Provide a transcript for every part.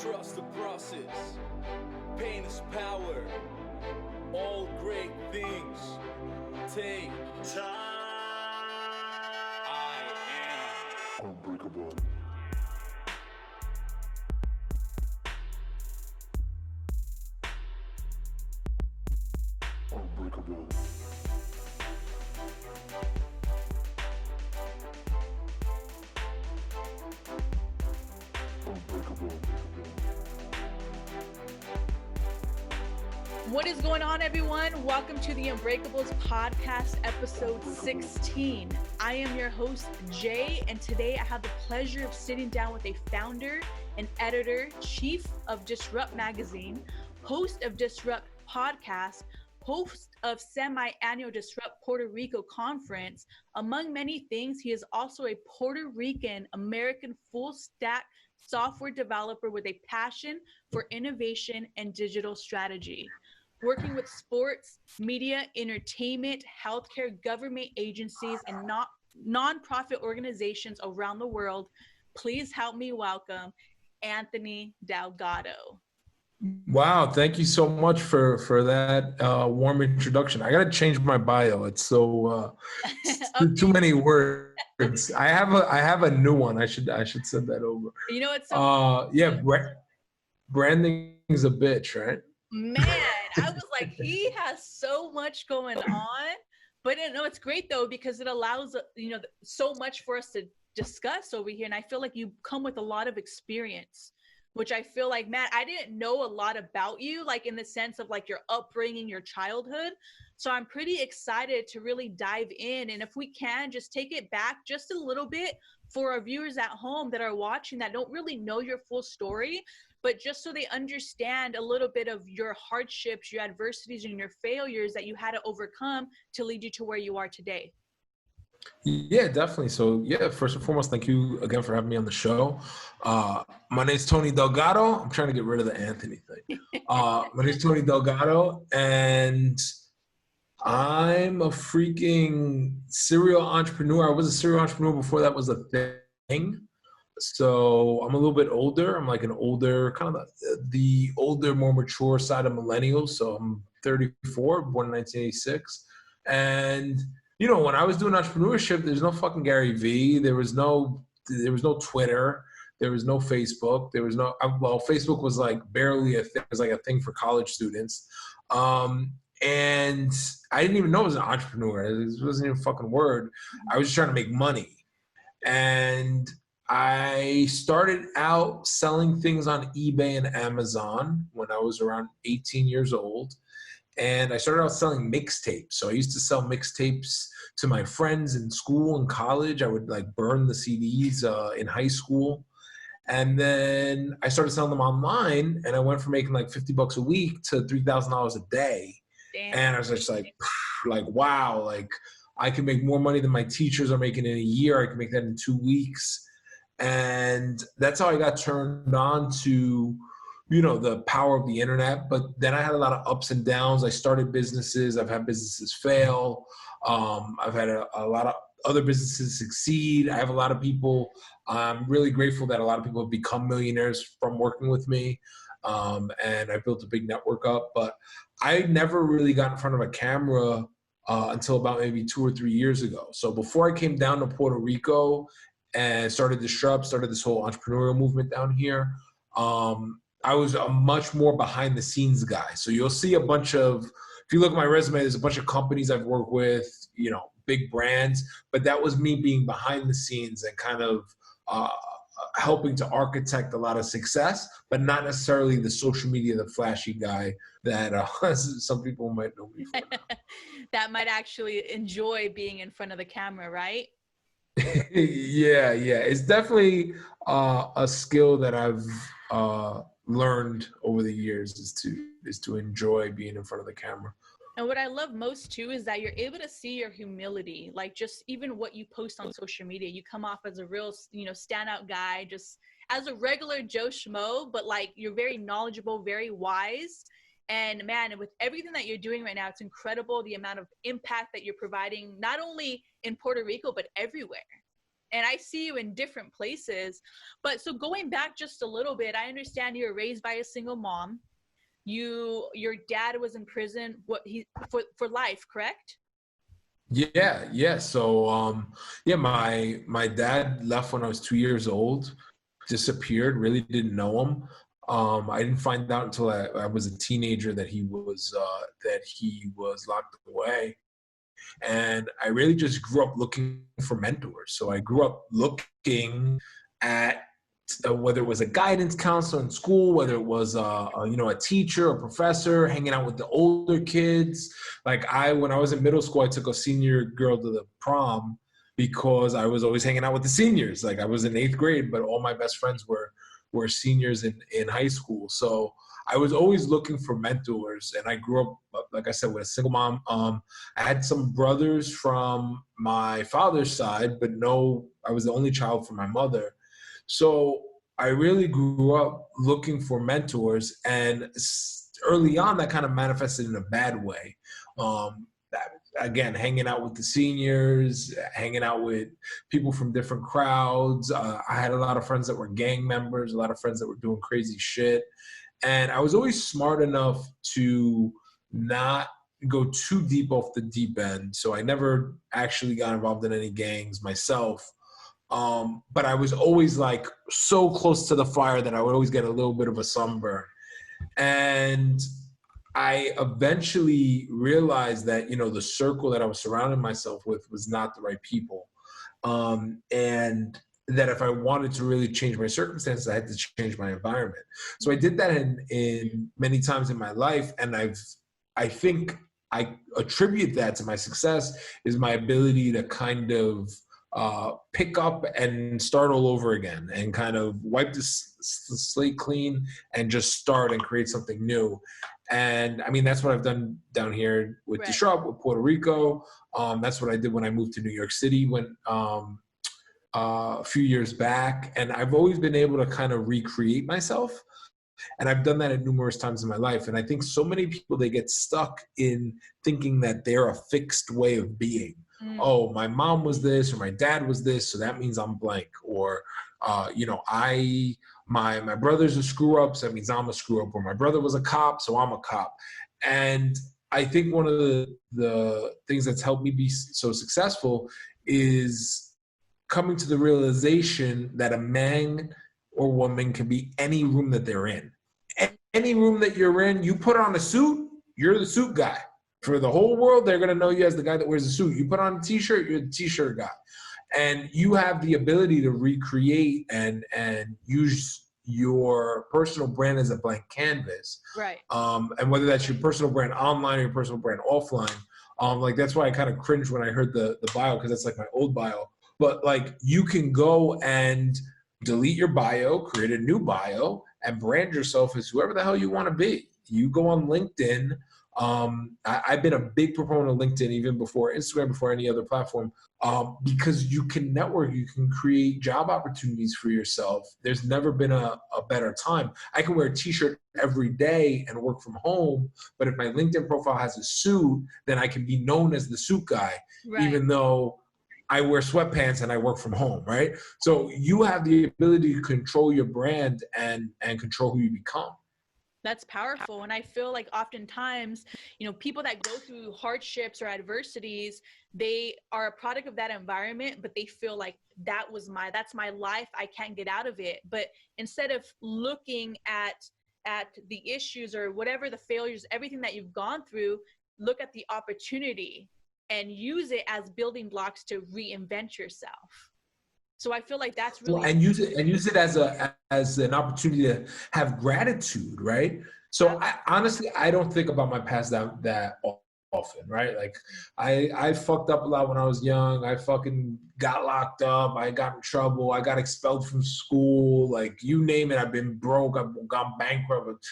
Trust the process. Pain is power. All great things take time. I am unbreakable. Unbreakable. What is going on, everyone? Welcome to the Unbreakables podcast, episode 16. I am your host, Jay, and today I have the pleasure of sitting down with a founder and editor, chief of Disrupt Magazine, host of Disrupt Podcast, host of semi-annual Disrupt Puerto Rico Conference. Among many things, he is also a Puerto Rican American full-stack software developer with a passion for innovation and digital strategy. Working with sports, media, entertainment, healthcare, government agencies, and non-profit organizations around the world, please help me welcome Anthony Delgado. Wow, thank you so much for that warm introduction. I gotta change my bio. It's so Okay. too many words. I have a new one. I should send that over. You know what's branding is a bitch, right? Man, I was like, he has so much going on, but no, it's great though, because it allows, so much for us to discuss over here. And I feel like you come with a lot of experience, which I feel like, man, I didn't know a lot about you, like in the sense of like your upbringing, your childhood. So I'm pretty excited to really dive in. And if we can just take it back just a little bit for our viewers at home that are watching that don't really know your full story, but just so they understand a little bit of your hardships, your adversities, and your failures that you had to overcome to lead you to where you are today. Yeah, definitely. So yeah, first and foremost, thank you again for having me on the show. My name's Tony Delgado. I'm trying to get rid of the Anthony thing. My name's Tony Delgado, and I'm a freaking serial entrepreneur. I was a serial entrepreneur before that was a thing. So I'm a little bit older. I'm like an older, kind of the older, more mature side of millennials. So I'm 34, born in 1986. And, when I was doing entrepreneurship, there's no fucking Gary Vee. There was no Twitter. There was no Facebook. There was no, Facebook was like barely a thing. It was like a thing for college students. And I didn't even know I was an entrepreneur. It wasn't even a fucking word. I was just trying to make money. And I started out selling things on eBay and Amazon when I was around 18 years old. And I started out selling mixtapes. So I used to sell mixtapes to my friends in school and college. I would like burn the CDs in high school. And then I started selling them online, and I went from making like $50 a week to $3,000 a day. Damn. And I was just like, wow, like I can make more money than my teachers are making in a year. I can make that in 2 weeks. And that's how I got turned on to, the power of the internet. But then I had a lot of ups and downs. I started businesses. I've had businesses fail. I've had a lot of other businesses succeed. I have a lot of people. I'm really grateful that a lot of people have become millionaires from working with me. And I built a big network up. But I never really got in front of a camera until about maybe 2 or 3 years ago. So before I came down to Puerto Rico and started this whole entrepreneurial movement down here, I was a much more behind the scenes guy. So you'll see a bunch of, if you look at my resume, there's a bunch of companies I've worked with, big brands, but that was me being behind the scenes and kind of helping to architect a lot of success, but not necessarily the social media, the flashy guy that some people might know me for. That might actually enjoy being in front of the camera, right? Yeah. It's definitely a skill that I've learned over the years is to enjoy being in front of the camera. And what I love most too is that you're able to see your humility, like just even what you post on social media. You come off as a real, standout guy, just as a regular Joe Schmo, but like you're very knowledgeable, very wise. And man, with everything that you're doing right now, it's incredible the amount of impact that you're providing, not only in Puerto Rico, but everywhere. and I see you in different places. But so going back just a little bit, I understand you were raised by a single mom. Your dad was in prison for life, correct? Yeah. So yeah, my dad left when I was 2 years old, disappeared, really didn't know him. I didn't find out until I was a teenager that he was locked away. And I really just grew up looking for mentors. So I grew up looking at whether it was a guidance counselor in school, whether it was a teacher, a professor, hanging out with the older kids. Like when I was in middle school, I took a senior girl to the prom because I was always hanging out with the seniors. Like I was in 8th grade, but all my best friends were seniors in high school. So I was always looking for mentors, and I grew up, like I said, with a single mom. I had some brothers from my father's side, but I was the only child from my mother. So I really grew up looking for mentors, and early on that kind of manifested in a bad way. Again, hanging out with the seniors, hanging out with people from different crowds. I had a lot of friends that were gang members, a lot of friends that were doing crazy shit. And I was always smart enough to not go too deep off the deep end. So I never actually got involved in any gangs myself. But I was always like so close to the fire that I would always get a little bit of a sunburn. And I eventually realized that, the circle that I was surrounding myself with was not the right people. And that if I wanted to really change my circumstances, I had to change my environment. So I did that in many times in my life. And I think I attribute that to my success is my ability to kind of pick up and start all over again and kind of wipe the slate clean and just start and create something new. And I mean, that's what I've done down here with Disrupt, with Puerto Rico. That's what I did when I moved to New York City a few years back. And I've always been able to kind of recreate myself. And I've done that at numerous times in my life. And I think so many people, they get stuck in thinking that they're a fixed way of being. Oh, my mom was this, or my dad was this, so that means I'm blank. Or, my brother's a screw up, so that means I'm a screw up. Or my brother was a cop, so I'm a cop. And I think one of the things that's helped me be so successful is coming to the realization that a man or woman can be any room that they're in. Any room that you're in, you put on a suit, you're the suit guy. For the whole world, they're going to know you as the guy that wears a suit. You put on a t-shirt, you're the t-shirt guy. And you have the ability to recreate and use your personal brand as a blank canvas. Right. And whether that's your personal brand online or your personal brand offline. Like that's why I kind of cringed when I heard the bio, because that's like my old bio. But like you can go and delete your bio, create a new bio, and brand yourself as whoever the hell you want to be. You go on LinkedIn. I've been a big proponent of LinkedIn even before Instagram, before any other platform, because you can network, you can create job opportunities for yourself. There's never been a better time. I can wear a t-shirt every day and work from home, but if my LinkedIn profile has a suit, then I can be known as the suit guy, even though I wear sweatpants and I work from home, right? So you have the ability to control your brand and control who you become. That's powerful. And I feel like oftentimes, people that go through hardships or adversities, they are a product of that environment, but they feel like that's my life. I can't get out of it. But instead of looking at the issues or whatever the failures, everything that you've gone through, look at the opportunity and use it as building blocks to reinvent yourself. So I feel like that's really and use it as an opportunity to have gratitude, right? So I don't think about my past that often, right? Like I fucked up a lot when I was young. I fucking got locked up. I got in trouble. I got expelled from school. Like you name it, I've been broke. I've gone bankrupt.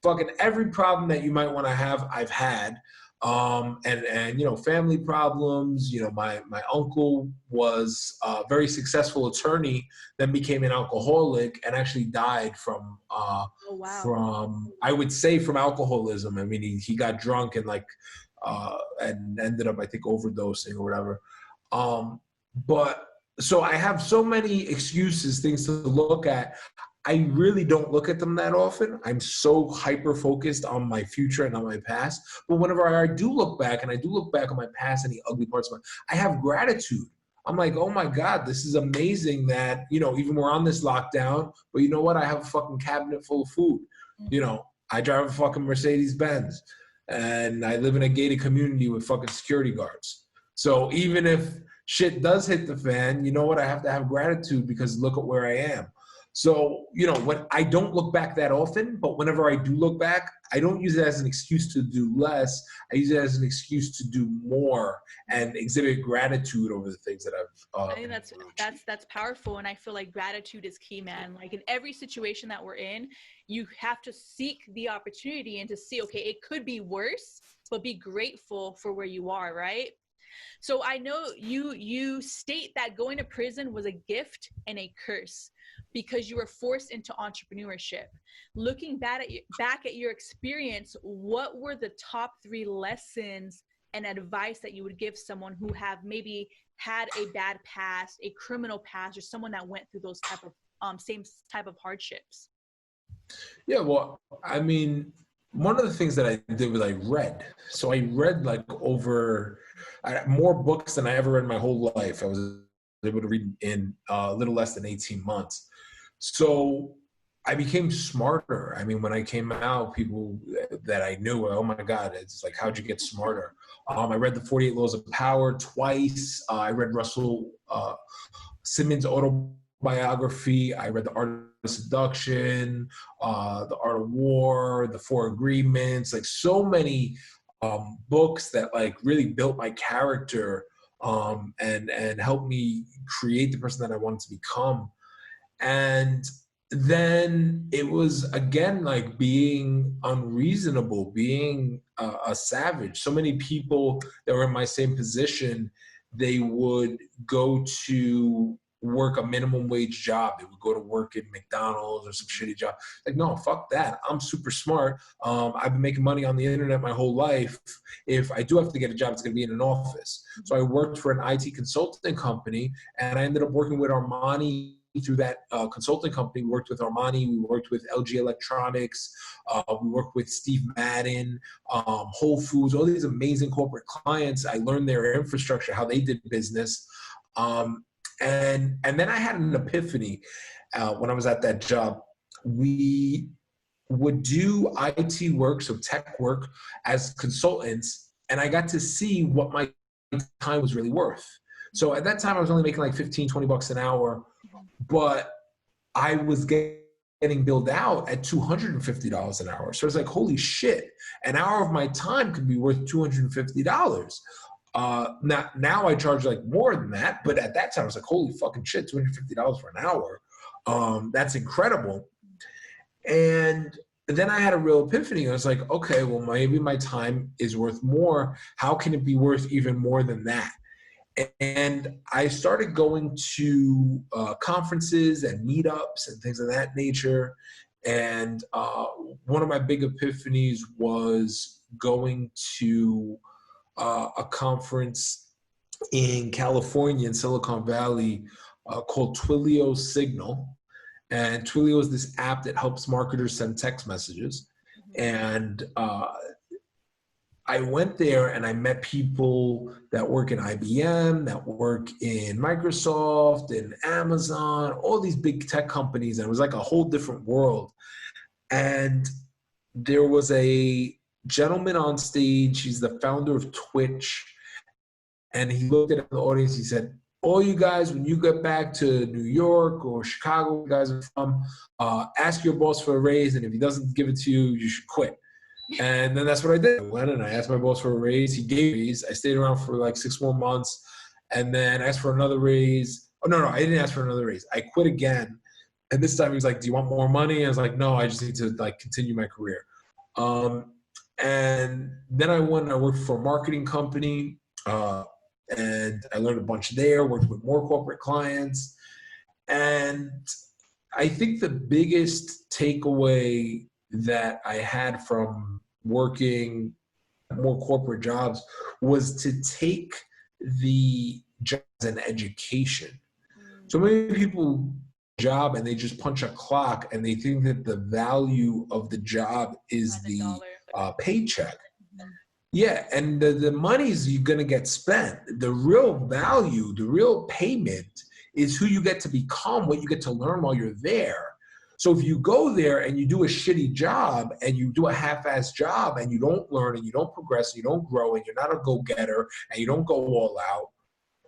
Fucking every problem that you might want to have, I've had. And family problems. My uncle was a very successful attorney, then became an alcoholic and actually died from I would say from alcoholism. I mean, he got drunk and and ended up, I think, overdosing or whatever. But So I have so many excuses, things to look at. I really don't look at them that often. I'm so hyper focused on my future and on my past. But whenever I do look back, and I do look back on my past and the ugly parts of I have gratitude. I'm like, oh my God, this is amazing that, even we're on this lockdown, but you know what? I have a fucking cabinet full of food. I drive a fucking Mercedes Benz and I live in a gated community with fucking security guards. So even if shit does hit the fan, you know what? I have to have gratitude because look at where I am. So, when I don't look back that often, but whenever I do look back, I don't use it as an excuse to do less. I use it as an excuse to do more and exhibit gratitude over the things that I've. I think that's powerful, and I feel like gratitude is key, man. Like in every situation that we're in, you have to seek the opportunity and to see, okay, it could be worse, but be grateful for where you are, right? So I know you state that going to prison was a gift and a curse because you were forced into entrepreneurship. Looking back at your experience, what were the top 3 lessons and advice that you would give someone who have maybe had a bad past, a criminal past, or someone that went through those type of same type of hardships? Yeah, well, I mean, one of the things that I did was I read. So I read more books than I ever read in my whole life. I was able to read in a little less than 18 months. So I became smarter. I mean, when I came out, people that I knew were, oh my God, it's like, how'd you get smarter? I read the 48 Laws of Power twice. I read Russell Simmons' autobiography. I read The Art of Seduction, The Art of War, The Four Agreements, like so many books that like really built my character and helped me create the person that I wanted to become. And then it was again like being unreasonable, being a savage. So many people that were in my same position, they would go to work a minimum wage job. They would go to work at McDonald's or some shitty job. Like, no, fuck that. I'm super smart. I've been making money on the internet my whole life. If I do have to get a job, it's going to be in an office. So I worked for an IT consulting company, and I ended up working with Armani through that consulting company. We worked with Armani, we worked with LG Electronics, we worked with Steve Madden, Whole Foods, all these amazing corporate clients. I learned their infrastructure, how they did business. And then I had an epiphany when I was at that job. We would do IT work, so tech work as consultants, and I got to see what my time was really worth. So at that time, I was only making like 15, 20 bucks an hour, but I was getting billed out at $250 an hour. So I was like, holy shit, an hour of my time could be worth $250. Now I charge like more than that, but at that time I was like, holy fucking shit, $250 for an hour. That's incredible. And then I had a real epiphany. I was like, okay, well, maybe my time is worth more. How can it be worth even more than that? And I started going to conferences and meetups and things of that nature. And one of my big epiphanies was going to a conference in California, in Silicon Valley, called Twilio Signal. And Twilio is this app that helps marketers send text messages. And I went there and I met people that work in IBM, that work in Microsoft and Amazon, all these big tech companies. And it was like a whole different world. And there was a gentleman on stage. He's the founder of Twitch. And he looked at the audience. He said, all you guys, when you get back to New York or Chicago, you guys are from, ask your boss for a raise. And if he doesn't give it to you, you should quit. And then that's what I did. I went and I asked my boss for a raise. He gave me a raise. I stayed around for like 6 more months and then asked for another raise. Oh, no, I didn't ask for another raise. I quit again. And this time he was like, do you want more money? I was like, no, I just need to like continue my career. And then I went and I worked for a marketing company and I learned a bunch there, worked with more corporate clients. And I think the biggest takeaway that I had from working more corporate jobs was to take the job as an education. So many people job and they just punch a clock and they think that the value of the job is the paycheck. Yeah, and the money's you're gonna get spent. The real value, the real payment is who you get to become, what you get to learn while you're there. So if you go there and you do a shitty job and you do a half-assed job and you don't learn and you don't progress, and you don't grow, and you're not a go-getter and you don't go all out,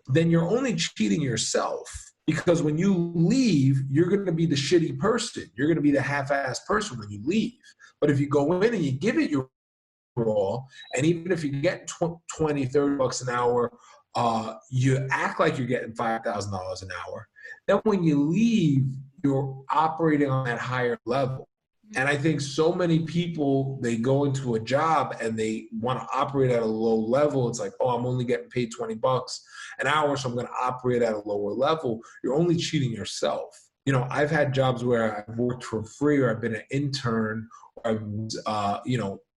then you're only cheating yourself. Because when you leave, you're going to be the shitty person. You're going to be the half-assed person when you leave. But if you go in and you give it your all, and even if you get 20, 30 bucks an hour, you act like you're getting $5,000 an hour. Then when you leave, you're operating on that higher level. And I think so many people, they go into a job and they want to operate at a low level. It's like, oh, I'm only getting paid 20 bucks an hour, so I'm going to operate at a lower level. You're only cheating yourself. You know, I've had jobs where I've worked for free, or I've been an intern, or I was,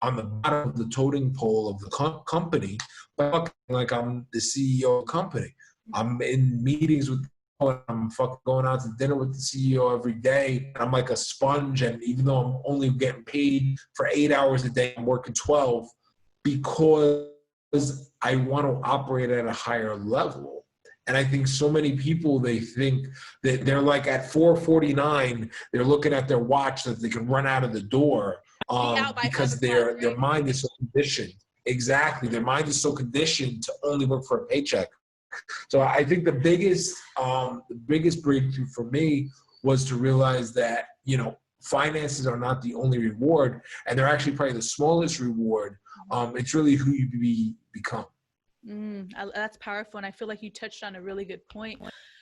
on the bottom of the totem pole of the company, but like I'm the CEO of the company. I'm in meetings with, I'm fucking going out to dinner with the CEO every day. I'm like a sponge, and even though I'm only getting paid for 8 hours a day, I'm working 12 because I want to operate at a higher level. And I think so many people, they think that they're like at 4:49, they're looking at their watch that they can run out of the door because their mind is so conditioned. Exactly. Their mind is so conditioned to only work for a paycheck. So I think the biggest breakthrough for me was to realize that, you know, finances are not the only reward, and they're actually probably the smallest reward. It's really who you become. That's powerful. And I feel like you touched on a really good point.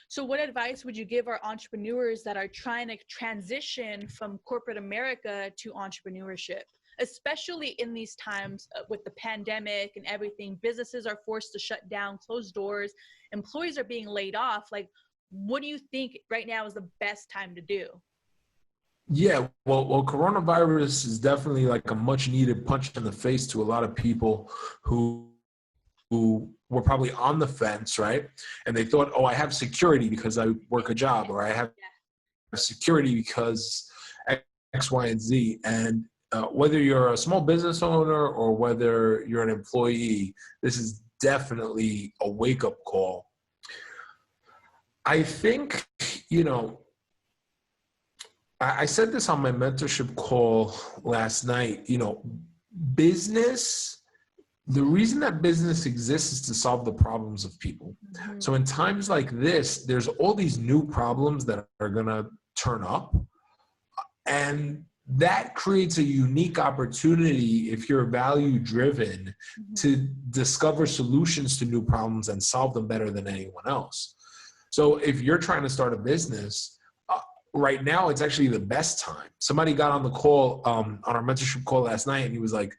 So what advice would you give our entrepreneurs that are trying to transition from corporate America to entrepreneurship, especially in these times with the pandemic and everything? Businesses are forced to shut down, close doors, employees are being laid off. Like, what do you think right now is the best time to do? Yeah, well, coronavirus is definitely like a much needed punch in the face to a lot of people who were probably on the fence, right? And they thought, oh, I have security because I work a job, or I have security because X, Y, and Z. And whether you're a small business owner or whether you're an employee, this is definitely a wake-up call. I think, you know, I said this on my mentorship call last night, you know, business, the reason that business exists is to solve the problems of people. Mm-hmm. So in times like this, there's all these new problems that are going to turn up, and that creates a unique opportunity, if you're value driven, to discover solutions to new problems and solve them better than anyone else. So if you're trying to start a business, right now, it's actually the best time. Somebody got on the call, on our mentorship call last night, and he was like,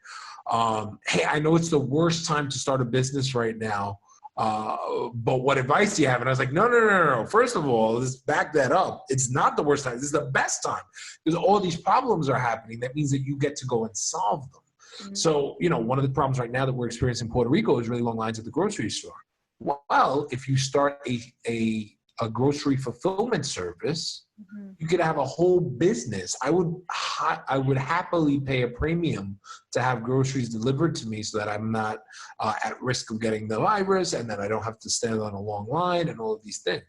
hey, I know it's the worst time to start a business right now, but what advice do you have? And I was like, no. First of all, let's back that up. It's not the worst time. This is the best time, because all these problems are happening. That means that you get to go and solve them. Mm-hmm. So, you know, one of the problems right now that we're experiencing in Puerto Rico is really long lines at the grocery store. Well, if you start a grocery fulfillment service, you could have a whole business. I would happily pay a premium to have groceries delivered to me, so that I'm not at risk of getting the virus, and that I don't have to stand on a long line and all of these things.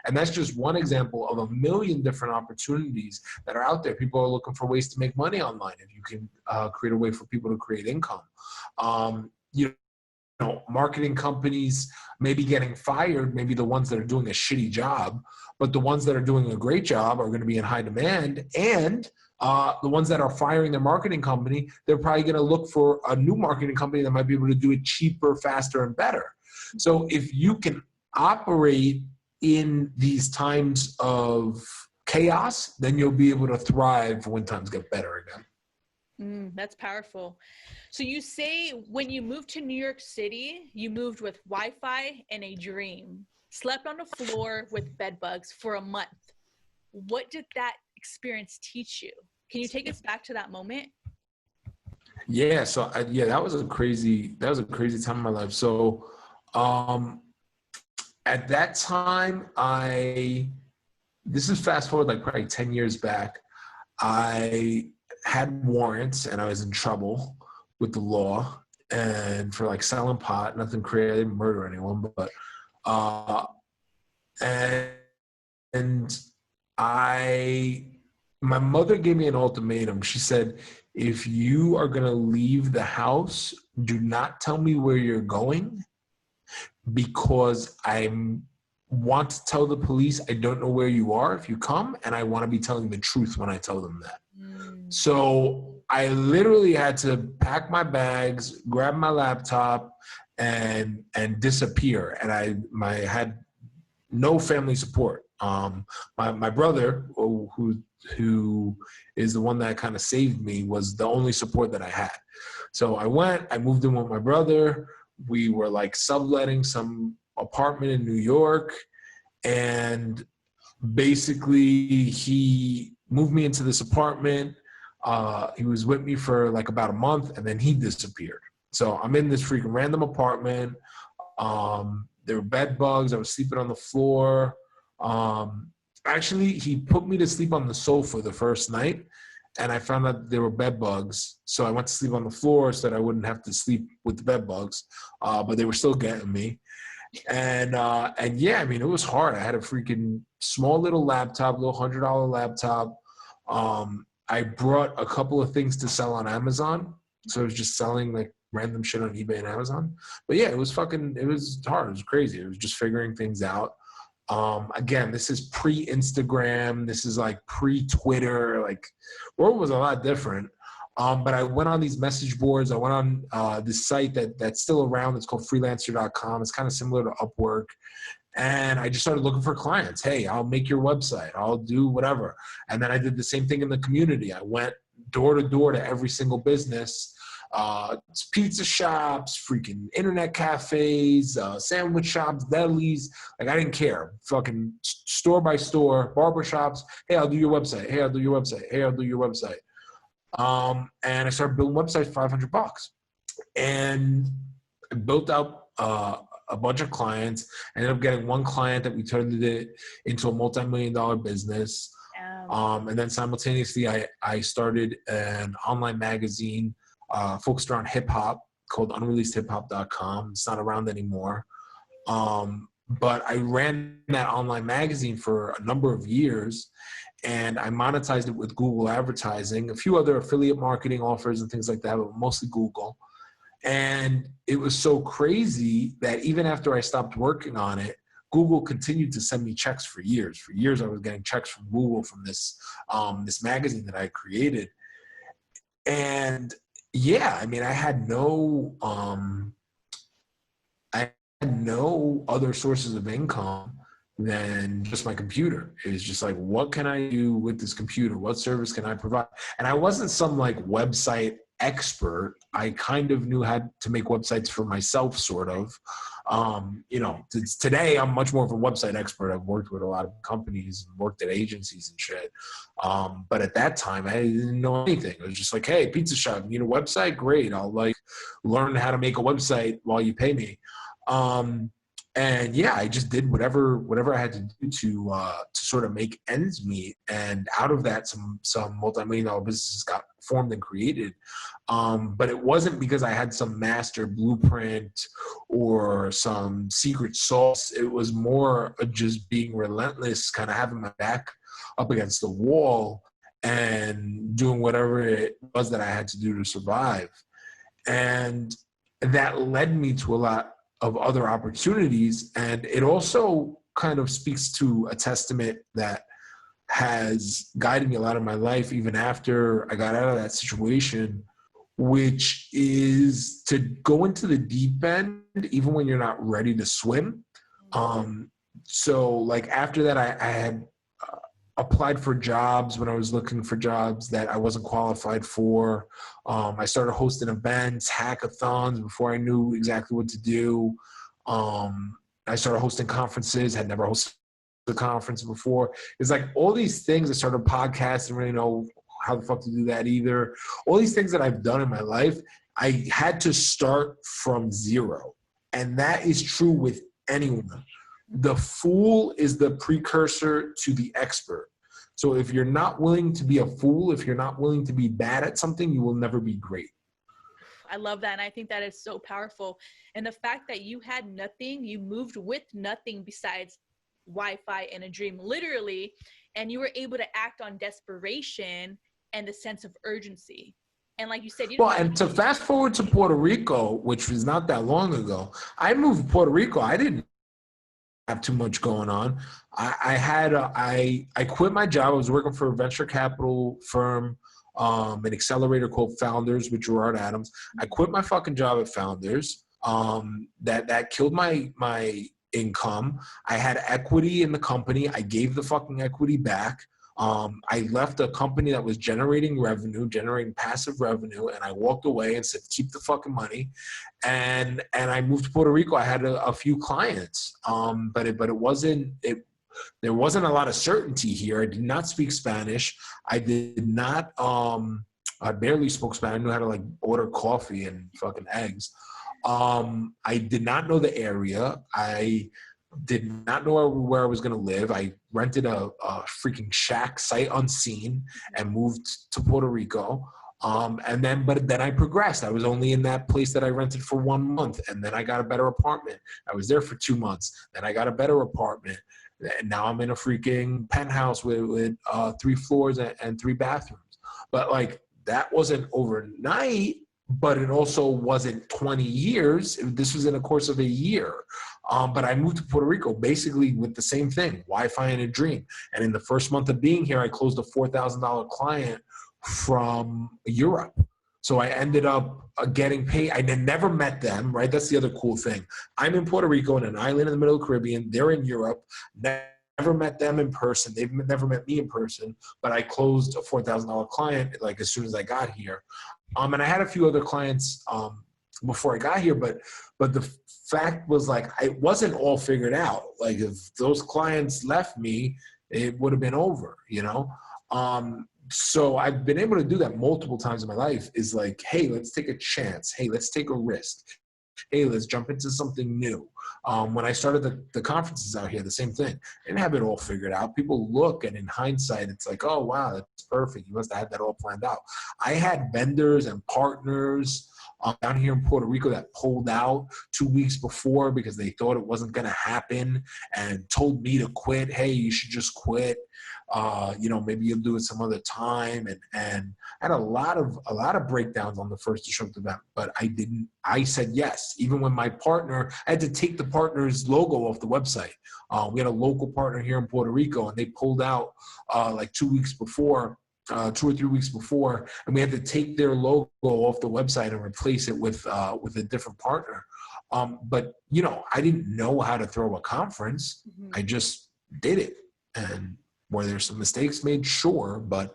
And that's just one example of a million different opportunities that are out there. People are looking for ways to make money online. If you can create a way for people to create income, you know, marketing companies may be getting fired, maybe the ones that are doing a shitty job, but the ones that are doing a great job are going to be in high demand. And the ones that are firing their marketing company, they're probably going to look for a new marketing company that might be able to do it cheaper, faster, and better. So if you can operate in these times of chaos, then you'll be able to thrive when times get better again. That's powerful. So you say when you moved to New York City, you moved with Wi-Fi and a dream, slept on the floor with bed bugs for a month. What did that experience teach you? Can you take us back to that moment? Yeah. So that was a crazy time in my life. So at that time, I this is fast forward like probably 10 years back. I had warrants and I was in trouble with the law and for like selling pot, nothing crazy, I didn't murder anyone, but my mother gave me an ultimatum. She said, if you are going to leave the house, do not tell me where you're going, because I want to tell the police I don't know where you are if you come, and I want to be telling the truth when I tell them that. So I literally had to pack my bags, grab my laptop, and disappear. And I had no family support. My brother, who is the one that kind of saved me, was the only support that I had. So I moved in with my brother. We were like subletting some apartment in New York, and basically he moved me into this apartment. He was with me for like about a month, and then he disappeared. So I'm in this freaking random apartment. There were bed bugs. I was sleeping on the floor. Actually, he put me to sleep on the sofa the first night, and I found out there were bed bugs. So I went to sleep on the floor so that I wouldn't have to sleep with the bed bugs, but they were still getting me. And yeah, I mean, it was hard. I had a freaking small little laptop, little $100 laptop. I brought a couple of things to sell on Amazon. So I was just selling like random shit on eBay and Amazon. But yeah, it was hard. It was crazy. It was just figuring things out. Again, this is pre-Instagram. This is like pre-Twitter. Like, world was a lot different. But I went on these message boards. I went on this site that's still around. It's called freelancer.com. It's kind of similar to Upwork. And I just started looking for clients. Hey, I'll make your website. I'll do whatever. And then I did the same thing in the community. I went door to door to every single business. Pizza shops, freaking internet cafes, sandwich shops, delis. Like, I didn't care. Fucking store by store, barber shops. Hey, I'll do your website. Hey, I'll do your website. Hey, I'll do your website. And I started building websites for $500. And I built out a bunch of clients. I ended up getting one client that we turned it into a multi-million-dollar business. And then simultaneously, I started an online magazine focused around hip-hop called unreleasedhiphop.com. It's not around anymore. But I ran that online magazine for a number of years, and I monetized it with Google advertising, a few other affiliate marketing offers and things like that, but mostly Google. And it was so crazy that even after I stopped working on it, Google continued to send me checks for years. For years, I was getting checks from Google from this magazine that I created. And yeah, I mean, I had no other sources of income than just my computer. It was just like, what can I do with this computer? What service can I provide? And I wasn't some like website expert. I kind of knew how to make websites for myself, sort of. Today I'm much more of a website expert. I've worked with a lot of companies and worked at agencies and shit. But at that time, I didn't know anything. It was just like, hey, pizza shop, you need a website? Great. I'll like learn how to make a website while you pay me. And yeah, I just did whatever I had to do to sort of make ends meet. And out of that, some multi-million-dollar businesses got formed and created. But it wasn't because I had some master blueprint or some secret sauce. It was more of just being relentless, kind of having my back up against the wall and doing whatever it was that I had to do to survive. And that led me to a lot of other opportunities. And it also kind of speaks to a testament that has guided me a lot in my life, even after I got out of that situation, which is to go into the deep end, even when you're not ready to swim. So like after that, I had applied for jobs when I was looking for jobs that I wasn't qualified for. I started hosting events, hackathons before I knew exactly what to do. I started hosting conferences, had never hosted a conference before. It's like all these things. I started podcasts, didn't really know how the fuck to do that either. All these things that I've done in my life, I had to start from zero. And that is true with anyone. the fool is the precursor to the expert. So if you're not willing to be a fool, if you're not willing to be bad at something, you will never be great. I love that. And I think that is so powerful. And the fact that you had nothing, you moved with nothing besides Wi-Fi and a dream, literally, and you were able to act on desperation and the sense of urgency. And like you said, and to fast forward to Puerto Rico, which was not that long ago, I moved to Puerto Rico. I didn't have too much going on. I quit my job. I was working for a venture capital firm, an accelerator called Founders with Gerard Adams. I quit my fucking job at Founders. That killed my income. I had equity in the company. I gave the fucking equity back. I left a company that was generating revenue, generating passive revenue, and I walked away and said, keep the fucking money. And I moved to Puerto Rico. I had a few clients, but it wasn't, there wasn't a lot of certainty here. I did not speak Spanish. I did not, I barely spoke Spanish. I knew how to like order coffee and fucking eggs. I did not know the area. I did not know where I was going to live. I rented a freaking shack, sight unseen, and moved to Puerto Rico. But then I progressed. I was only in that place that I rented for 1 month, and then I got a better apartment. I was there for 2 months. Then I got a better apartment. And now I'm in a freaking penthouse with 3 floors and 3 bathrooms. But like, that wasn't overnight, but it also wasn't 20 years. This was in the course of a year. But I moved to Puerto Rico basically with the same thing, Wi-Fi and a dream. And in the first month of being here, I closed a $4,000 client from Europe. So I ended up getting paid. I never met them, right? That's the other cool thing. I'm in Puerto Rico, in an island in the middle of the Caribbean. They're in Europe. Never met them in person. They've never met me in person, but I closed a $4,000 client like as soon as I got here. And I had a few other clients before I got here, but the fact was like, it wasn't all figured out. Like if those clients left me, it would have been over, you know? So I've been able to do that multiple times in my life, is like, hey, let's take a chance. Hey, let's take a risk. Hey, let's jump into something new. When I started the conferences out here, the same thing. I didn't have it all figured out. People look, and in hindsight, it's like, oh, wow, that's perfect. You must have had that all planned out. I had vendors and partners down here in Puerto Rico that pulled out 2 weeks before because they thought it wasn't going to happen and told me to quit. Hey, you should just quit. Maybe you'll do it some other time. And I had a lot of breakdowns on the first disruptive event, but I didn't. I said yes. Even when my partner, I had to take the partner's logo off the website. We had a local partner here in Puerto Rico, and they pulled out like 2 weeks before. 2 or 3 weeks before, and we had to take their logo off the website and replace it with a different partner. But I didn't know how to throw a conference. Mm-hmm. I just did it, and were there some mistakes made? Sure, but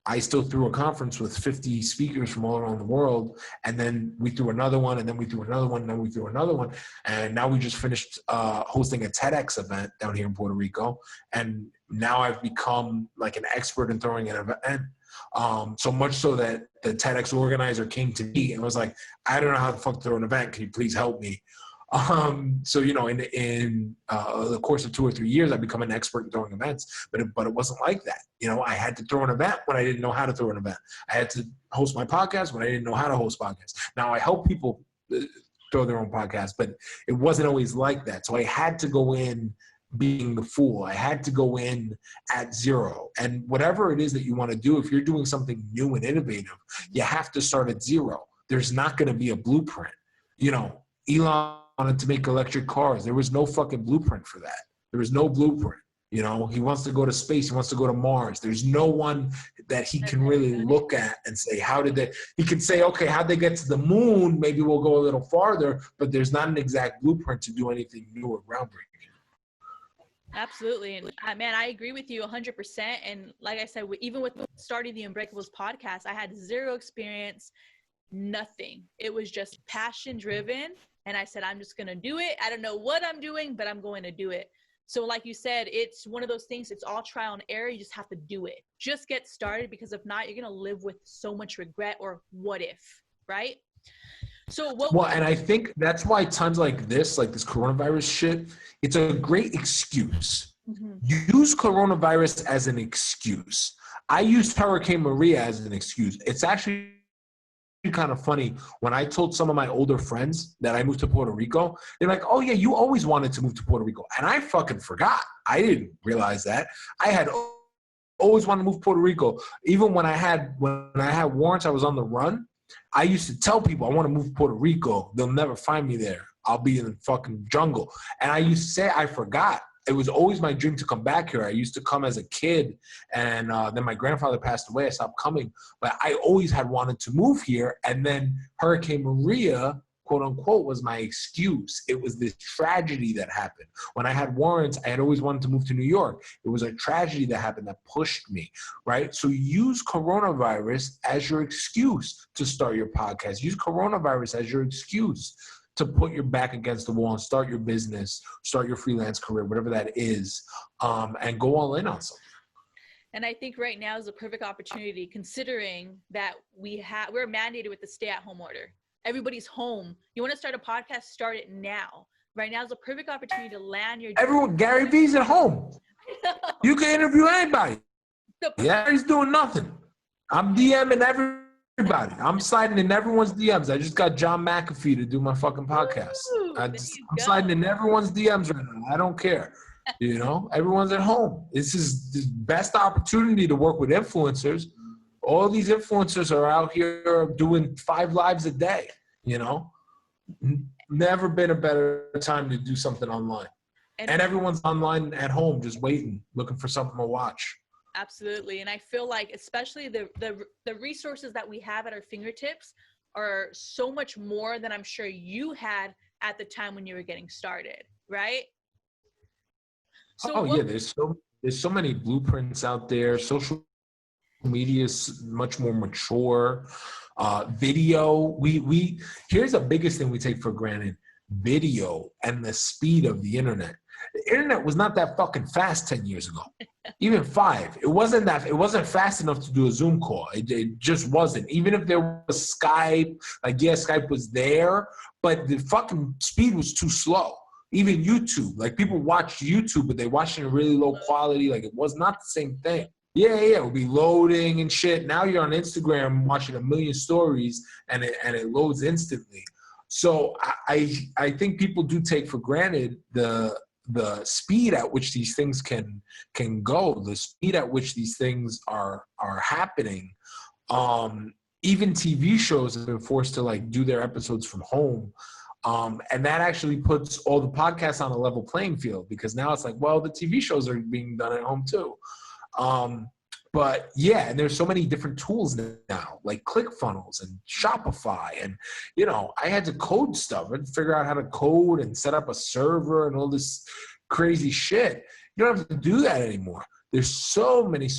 I still threw a conference with 50 speakers from all around the world, and then we threw another one, and then we threw another one, and then we threw another one, and now we just finished hosting a TEDx event down here in Puerto Rico, and now I've become like an expert in throwing an event, so much so that the TEDx organizer came to me and was like, I don't know how the fuck to throw an event. Can you please help me? So in the course of 2 or 3 years, I've become an expert in throwing events, but it wasn't like that. I had to throw an event when I didn't know how to throw an event. I had to host my podcast when I didn't know how to host podcasts. Now I help people throw their own podcasts, but it wasn't always like that. So I had to go in being the fool. I had to go in at zero. And whatever it is that you want to do, if you're doing something new and innovative, you have to start at zero. There's not going to be a blueprint. Elon wanted to make electric cars. There was no fucking blueprint for that. There was no blueprint. He wants to go to space. He wants to go to Mars. There's no one that he can really look at and say, he can say, okay, how'd they get to the moon? Maybe we'll go a little farther, but there's not an exact blueprint to do anything new or groundbreaking. Absolutely. And man, I agree with you 100%. And like I said, even with starting the Unbreakables podcast, I had zero experience, nothing. It was just passion driven. And I said, I'm just going to do it. I don't know what I'm doing, but I'm going to do it. So like you said, it's one of those things, it's all trial and error. You just have to do it. Just get started, because if not, you're going to live with so much regret or what if, right? So what? Well, and I think that's why times like this coronavirus shit, it's a great excuse. Use coronavirus as an excuse. I used Hurricane Maria as an excuse. It's actually kind of funny when I told some of my older friends that I moved to Puerto Rico. They're like, "Oh yeah, you always wanted to move to Puerto Rico," and I fucking forgot. I didn't realize that I had always wanted to move to Puerto Rico. Even when I had warrants, I was on the run. I used to tell people I want to move to Puerto Rico. They'll never find me there. I'll be in the fucking jungle. And I used to say I forgot. It was always my dream to come back here. I used to come as a kid, and then my grandfather passed away. I stopped coming, but I always had wanted to move here. And then Hurricane Maria, quote unquote, was my excuse. It was this tragedy that happened. When I had warrants, I had always wanted to move to New York. It was a tragedy that happened that pushed me, right? So use coronavirus as your excuse to start your podcast. Use coronavirus as your excuse to put your back against the wall and start your business, start your freelance career, whatever that is, and go all in on something. And I think right now is a perfect opportunity, considering that we're mandated with the stay-at-home order. Everybody's home. You want to start a podcast? Start it now. Right now is a perfect opportunity to land your. Everyone, Gary Vee's at home. You can interview anybody. Gary's doing nothing. I'm DMing everybody. I'm sliding in everyone's DMs. I just got John McAfee to do my fucking podcast. I'm sliding in everyone's DMs right now. I don't care. You know, everyone's at home. This is the best opportunity to work with influencers. All these influencers are out here doing 5 lives a day, you know. Never been a better time to do something online. And everyone's online at home just waiting, looking for something to watch. Absolutely. And I feel like especially the resources that we have at our fingertips are so much more than I'm sure you had at the time when you were getting started, right? So yeah, there's so many blueprints out there. Social media is much more mature. Video, here's the biggest thing we take for granted: video and the speed of the internet. The internet was not that fucking fast 10 years ago, even 5. It wasn't fast enough to do a Zoom call. It just wasn't. Even if there was Skype, Skype was there, but the fucking speed was too slow. Even YouTube, people watched YouTube, but they watched it in really low quality. It was not the same thing. Yeah, it would be loading and shit. Now you're on Instagram watching 1 million stories, and it loads instantly. So I think people do take for granted the speed at which these things can go, the speed at which these things are happening. Even TV shows have been forced to do their episodes from home. And that actually puts all the podcasts on a level playing field, because now it's the TV shows are being done at home too. But yeah, and there's so many different tools now, like ClickFunnels and Shopify. And, I had to code stuff and figure out how to code and set up a server and all this crazy shit. You don't have to do that anymore. There's so many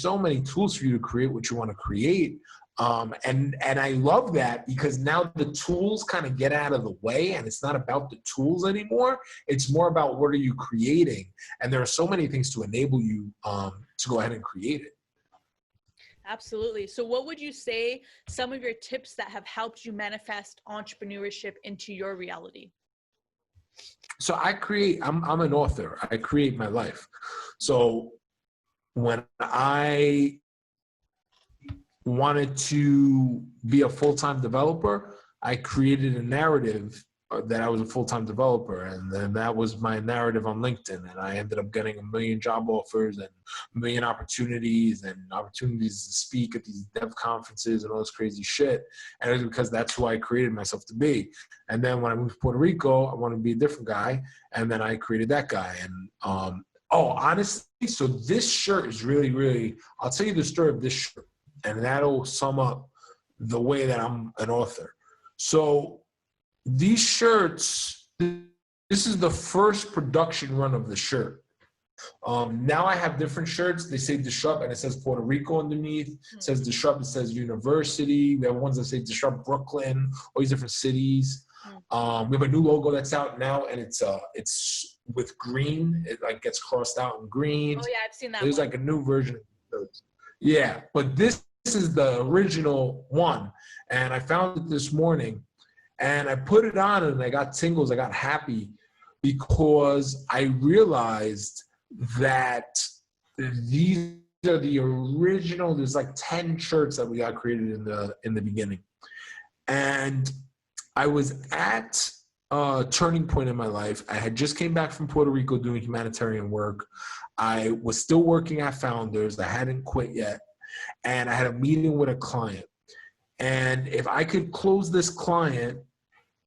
tools for you to create what you want to create. And I love that, because now the tools kind of get out of the way, and it's not about the tools anymore. It's more about what are you creating. And there are so many things to enable you to go ahead and create it. Absolutely. So what would you say some of your tips that have helped you manifest entrepreneurship into your reality? So I'm an author. I create my life. So when I wanted to be a full-time developer, I created a narrative that I was a full-time developer, and then that was my narrative on LinkedIn, and I ended up getting 1 million job offers and 1 million opportunities to speak at these dev conferences and all this crazy shit. And it was because that's who I created myself to be. And then when I moved to Puerto Rico, I wanted to be a different guy, and then I created that guy. And honestly, so this shirt is really, really, I'll tell you the story of this shirt, and that'll sum up the way that I'm an author. So these shirts, this is the first production run of the shirt. Now I have different shirts. They say Disrupt, and it says Puerto Rico underneath. It says Disrupt, it says University. We have ones that say Disrupt Brooklyn, all these different cities. We have a new logo that's out now, and it's with green. It gets crossed out in green. Oh yeah, I've seen that. There's a new version of those. Yeah, but this is the original one, and I found it this morning. And I put it on and I got tingles. I got happy because I realized that these are the original, there's like 10 shirts that we got created in the beginning. And I was at a turning point in my life. I had just came back from Puerto Rico doing humanitarian work. I was still working at Founders. I hadn't quit yet. And I had a meeting with a client. And if I could close this client,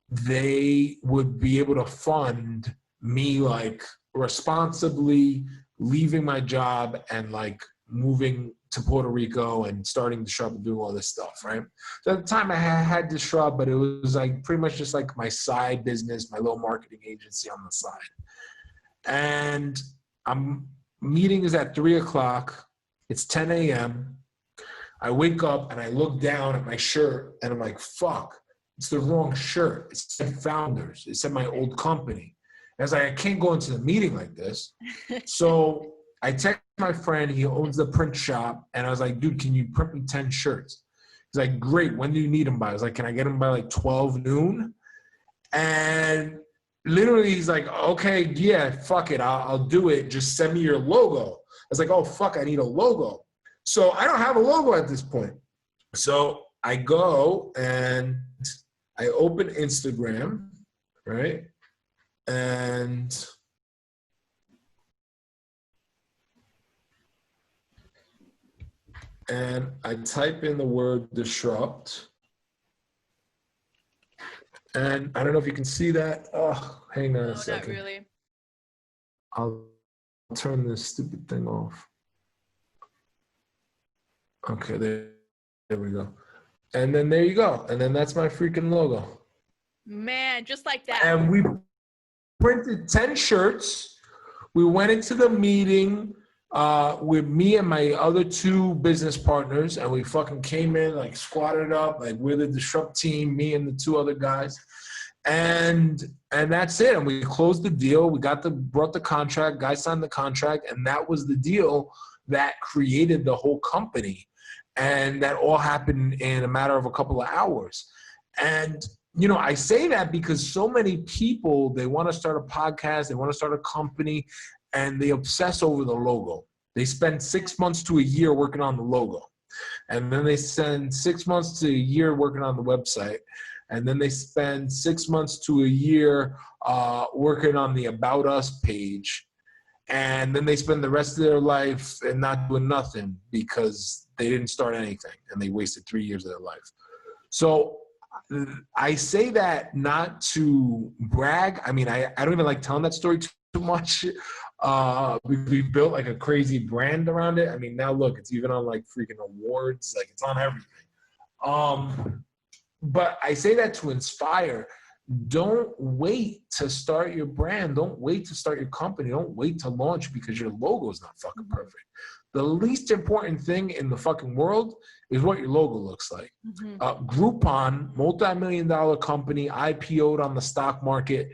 they would be able to fund me like responsibly leaving my job and like moving to Puerto Rico and starting the shop and doing all this stuff, right? So at the time I had this shop, but it was like pretty much just like my side business, my little marketing agency on the side. And meeting is at 3 o'clock. It's 10 a.m. I wake up and I look down at my shirt and I'm like, fuck, it's the wrong shirt. It said Founders. It said my old company. And I was like, I can't go into the meeting like this. So I text my friend, he owns the print shop, and I was like, dude, can you print me 10 shirts? He's like, great, when do you need them by? I was like, can I get them by like 12 noon? And literally he's like, okay, yeah, fuck it, I'll do it. Just send me your logo. I was like, oh, fuck, I need a logo. So I don't have a logo at this point. So I go and I open Instagram, right? And I type in the word disrupt. And I don't know if you can see that. Oh, hang on a second. Not really. I'll turn this stupid thing off. Okay, there we go. And then there you go. And then that's my freaking logo. Man, just like that. And we printed 10 shirts. We went into the meeting with me and my other 2 business partners, and we fucking came in, like squatted up, like we're the Disrupt team, me and the 2 other guys. And that's it. And we closed the deal. We brought the contract, guy signed the contract, and that was the deal that created the whole company. And that all happened in a matter of a couple of hours. And, you know, I say that because so many people, they want to start a podcast, they want to start a company, and they obsess over the logo. They spend 6 months to a year working on the logo. And then they spend 6 months to a year working on the website. And then they spend 6 months to a year working on the About Us page. And then they spend the rest of their life and not doing nothing because they didn't start anything and they wasted 3 years of their life. So I say that not to brag. I mean, I don't even like telling that story too much. We built like a crazy brand around it. I mean, now look, it's even on like freaking awards, like it's on everything. But I say that to inspire. Don't wait to start your brand. Don't wait to start your company. Don't wait to launch because your logo is not fucking perfect. The least important thing in the fucking world is what your logo looks like. Mm-hmm. Groupon, multi-million-dollar company, IPO'd on the stock market.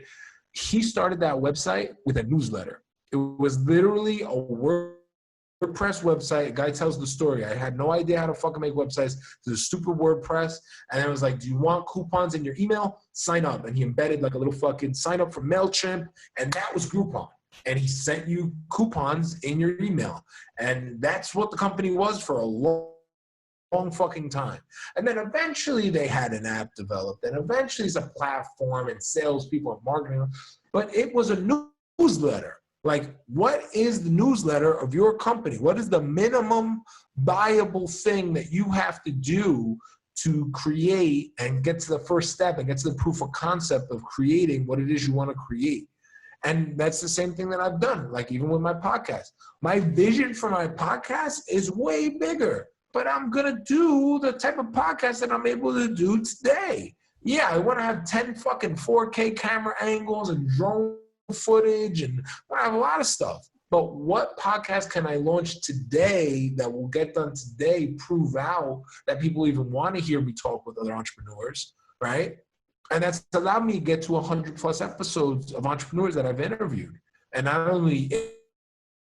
He started that website with a newsletter. It was literally a WordPress website. A guy tells the story. I had no idea how to fucking make websites. There's a stupid WordPress. And I was like, do you want coupons in your email? Sign up. And he embedded like a little fucking sign up for MailChimp. And that was Groupon. And he sent you coupons in your email. And that's what the company was for a long fucking time. And then eventually they had an app developed. And eventually it's a platform and salespeople and marketing. But it was a newsletter. Like, what is the newsletter of your company? What is the minimum viable thing that you have to do to create and get to the first step and get to the proof of concept of creating what it is you want to create? And that's the same thing that I've done, like even with my podcast. My vision for my podcast is way bigger, but I'm going to do the type of podcast that I'm able to do today. Yeah, I want to have 10 fucking 4K camera angles and drone footage, and I have a lot of stuff. But what podcast can I launch today that will get done today, prove out that people even want to hear me talk with other entrepreneurs, right? And that's allowed me to get to 100 plus episodes of entrepreneurs that I've interviewed. And not only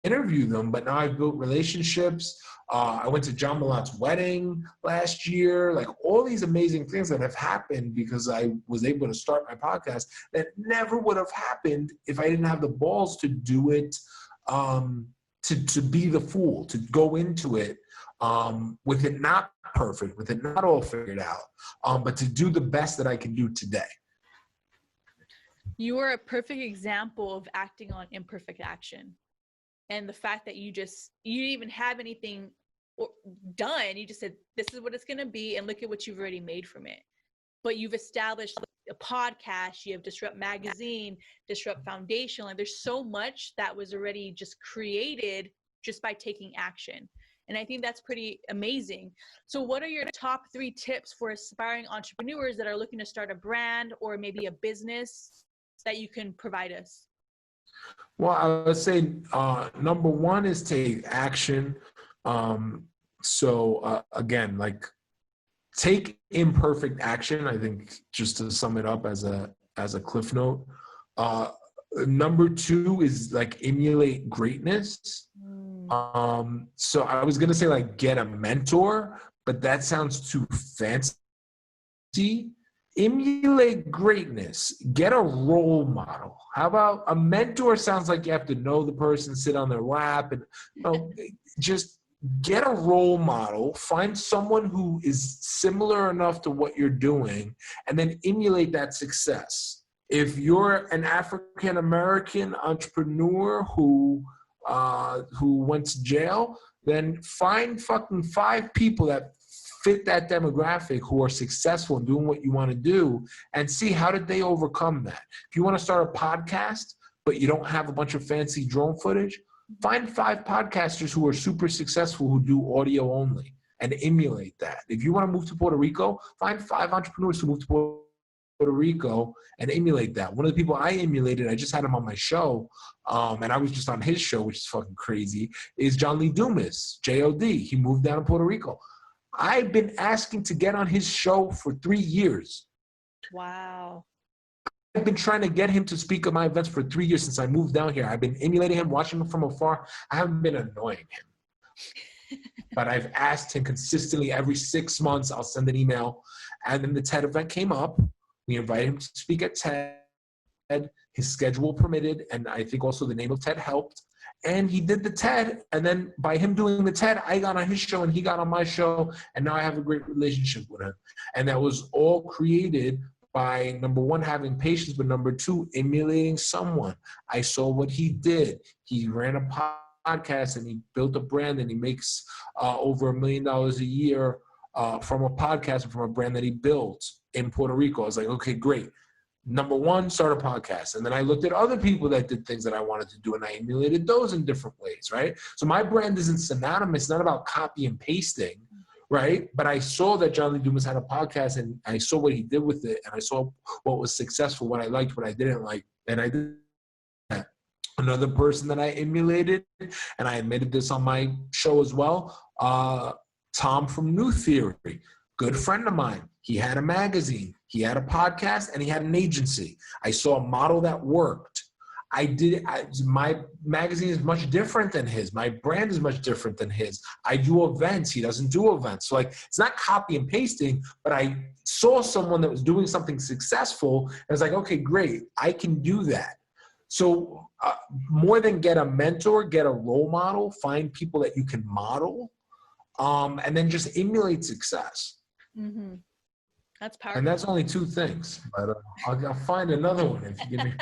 interview them, but now I've built relationships. I went to John Malot's wedding last year, like all these amazing things that have happened because I was able to start my podcast that never would have happened if I didn't have the balls to do it, to be the fool, to go into it with it not perfect, with it not all figured out, but to do the best that I can do today. You are a perfect example of acting on imperfect action. And the fact that you didn't even have anything done, you just said, this is what it's going to be. And look at what you've already made from it. But you've established a podcast, you have Disrupt Magazine, Disrupt Foundation. Like there's so much that was already just created just by taking action. And I think that's pretty amazing. So what are your top 3 tips for aspiring entrepreneurs that are looking to start a brand or maybe a business that you can provide us? Well, I would say number 1 is take action. Again, like take imperfect action. I think just to sum it up as a cliff note. Number 2 is like emulate greatness. So I was gonna say like get a mentor, but that sounds too fancy. Emulate greatness. Get a role model. How about a mentor? Sounds like you have to know the person, sit on their lap, and just get a role model. Find someone who is similar enough to what you're doing, and then emulate that success. If you're an African American entrepreneur who went to jail, then find fucking 5 people that fit that demographic who are successful in doing what you want to do and see how did they overcome that. If you want to start a podcast, but you don't have a bunch of fancy drone footage, find 5 podcasters who are super successful who do audio only and emulate that. If you want to move to Puerto Rico, find 5 entrepreneurs who move to Puerto Rico and emulate that. One of the people I emulated, I just had him on my show, and I was just on his show, which is fucking crazy, is John Lee Dumas, J.O.D. He moved down to Puerto Rico. I've been asking to get on his show for 3 years. Wow. I've been trying to get him to speak at my events for 3 years since I moved down here. I've been emulating him, watching him from afar. I haven't been annoying him. But I've asked him consistently every 6 months. I'll send an email. And then the TED event came up. We invited him to speak at TED. His schedule permitted, and I think also the name of TED helped. And he did the TED, and then by him doing the TED, I got on his show and he got on my show, and now I have a great relationship with him. And that was all created by, number 1, having patience, but number 2, emulating someone. I saw what he did. He ran a podcast and he built a brand, and he makes over $1 million a year from a podcast and from a brand that he built in Puerto Rico. I was like, okay, great. Number 1, start a podcast. And then I looked at other people that did things that I wanted to do, and I emulated those in different ways, right? So my brand isn't synonymous. It's not about copy and pasting, right? But I saw that John Lee Dumas had a podcast, and I saw what he did with it, and I saw what was successful, what I liked, what I didn't like, and I did that. Another person that I emulated, and I admitted this on my show as well, Tom from New Theory, good friend of mine. He had a magazine, he had a podcast, and he had an agency. I saw a model that worked. My magazine is much different than his. My brand is much different than his. I do events. He doesn't do events. So like, it's not copy and pasting, but I saw someone that was doing something successful, and I was like, okay, great, I can do that. So more than get a mentor, get a role model, find people that you can model, and then just emulate success. Mm-hmm. That's powerful. And that's only 2 things, but I'll find another one if you give me.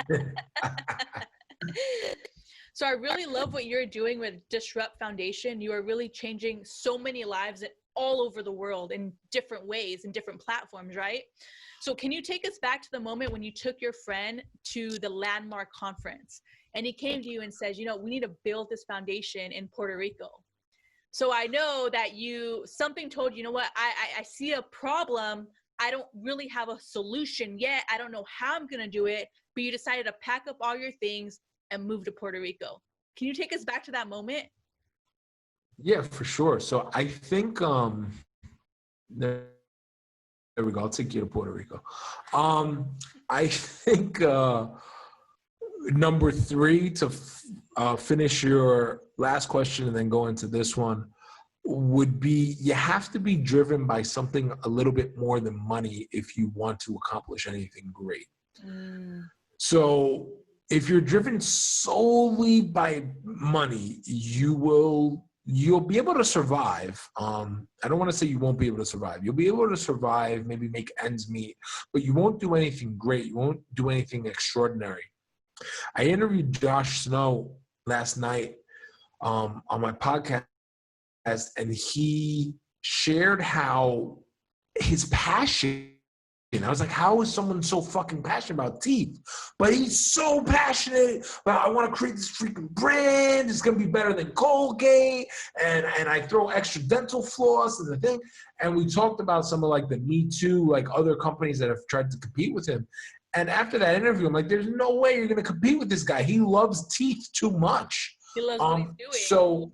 So I really love what you're doing with Disrupt Foundation. You are really changing so many lives all over the world in different ways and different platforms, right? So can you take us back to the moment when you took your friend to the landmark conference and he came to you and says, you know, we need to build this foundation in Puerto Rico. So I know that something told you, you know what, I see a problem. I don't really have a solution yet. I don't know how I'm going to do it, but you decided to pack up all your things and move to Puerto Rico. Can you take us back to that moment? Yeah, for sure. So I think, there we go. I'll take you to Puerto Rico. I think number 3 to finish your last question and then go into this one would be, you have to be driven by something a little bit more than money if you want to accomplish anything great. So if you're driven solely by money, you'll be able to survive. I don't want to say you won't be able to survive. You'll be able to survive, maybe make ends meet, but you won't do anything great. You won't do anything extraordinary. I interviewed Josh Snow last night on my podcast, and he shared how his passion, I was like, how is someone so fucking passionate about teeth? But he's so passionate about, I want to create this freaking brand. It's going to be better than Colgate. And I throw extra dental floss and the thing. And we talked about some of like the Me Too, like other companies that have tried to compete with him. And after that interview, I'm like, there's no way you're going to compete with this guy. He loves teeth too much. He loves what he's doing. So,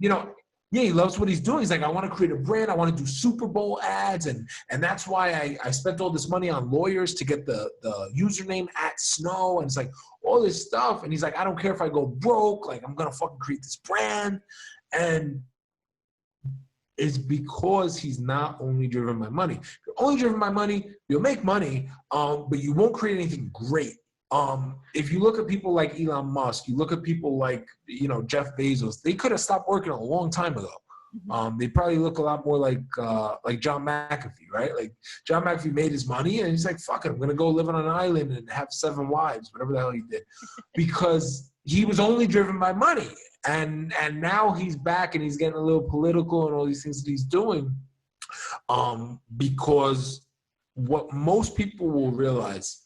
yeah, he loves what he's doing. He's like, I want to create a brand. I want to do Super Bowl ads. And that's why I spent all this money on lawyers to get the username @Snow. And it's like all this stuff. And he's like, I don't care if I go broke. Like, I'm going to fucking create this brand. And it's because he's not only driven by money. If you're only driven by money, you'll make money, but you won't create anything great. If you look at people like Elon Musk, you look at people like, Jeff Bezos, they could have stopped working a long time ago. They probably look a lot more like John McAfee, right? Like John McAfee made his money and he's like, fuck it, I'm going to go live on an island and have 7 wives, whatever the hell he did, because he was only driven by money. And now he's back and he's getting a little political and all these things that he's doing, because what most people will realize,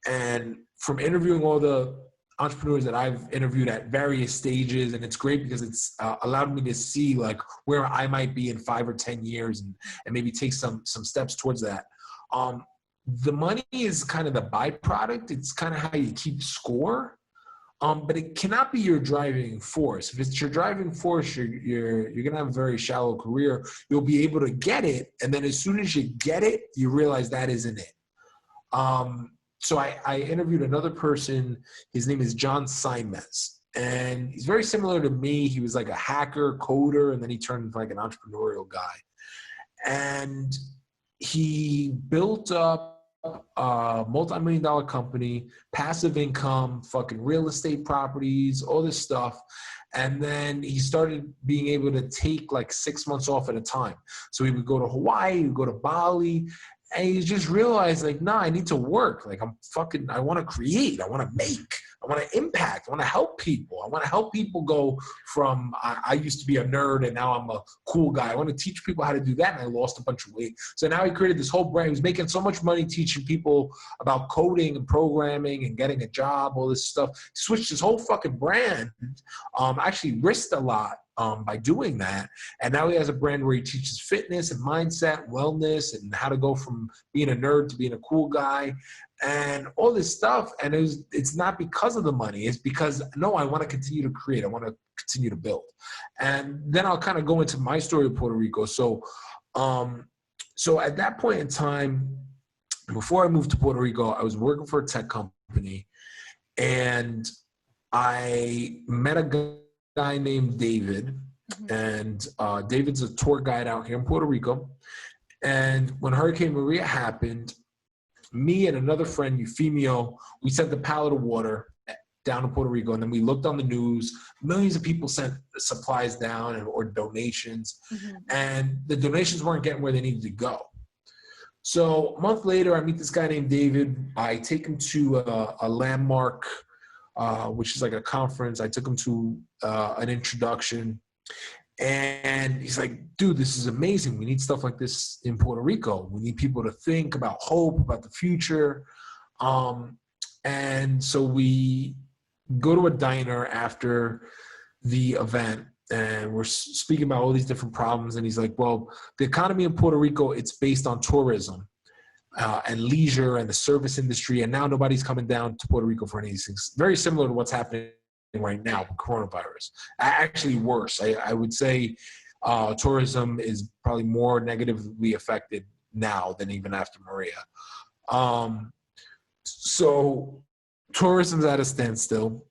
and from interviewing all the entrepreneurs that I've interviewed at various stages, and it's great because it's allowed me to see like where I might be in 5 or 10 years and maybe take some steps towards that. The money is kind of the byproduct. It's kind of how you keep score. But it cannot be your driving force. If it's your driving force, you're gonna have a very shallow career. You'll be able to get it, and then as soon as you get it, you realize that isn't it. So I interviewed another person. His name is John Simez, and he's very similar to me. He was like a hacker, coder, and then he turned into like an entrepreneurial guy. And he built up a multi-million-dollar company, passive income, fucking real estate properties, all this stuff. And then he started being able to take like 6 months off at a time. So he would go to Hawaii, he would go to Bali, and he just realized like, nah, I need to work. Like I want to create, I want to make, I want to impact, I want to help people. I want to help people go from, I used to be a nerd and now I'm a cool guy. I want to teach people how to do that. And I lost a bunch of weight. So now he created this whole brand. He was making so much money teaching people about coding and programming and getting a job, all this stuff. He switched his whole fucking brand, actually risked a lot by doing that. And now he has a brand where he teaches fitness and mindset, wellness, and how to go from being a nerd to being a cool guy and all this stuff. And it's not because of the money. It's because, no, I want to continue to create. I want to continue to build. And then I'll kind of go into my story of Puerto Rico. So at that point in time, before I moved to Puerto Rico, I was working for a tech company, and I met a guy named David, and David's a tour guide out here in Puerto Rico. And when Hurricane Maria happened, me and another friend, Euphemio, we sent a pallet of water down to Puerto Rico, and then we looked on the news. Millions of people sent supplies down or donations, and the donations weren't getting where they needed to go. So a month later, I meet this guy named David. I take him to a landmark, which is like a conference. I took him to an introduction, and he's like, dude, this is amazing. We need stuff like this in Puerto Rico. We need people to think about hope, about the future. And so we go to a diner after the event, and we're speaking about all these different problems. And he's like, well, the economy in Puerto Rico, it's based on tourism and leisure and the service industry. And now nobody's coming down to Puerto Rico for any of these things. Very similar to what's happening right now with coronavirus. Actually worse. I would say tourism is probably more negatively affected now than even after Maria. So tourism's at a standstill.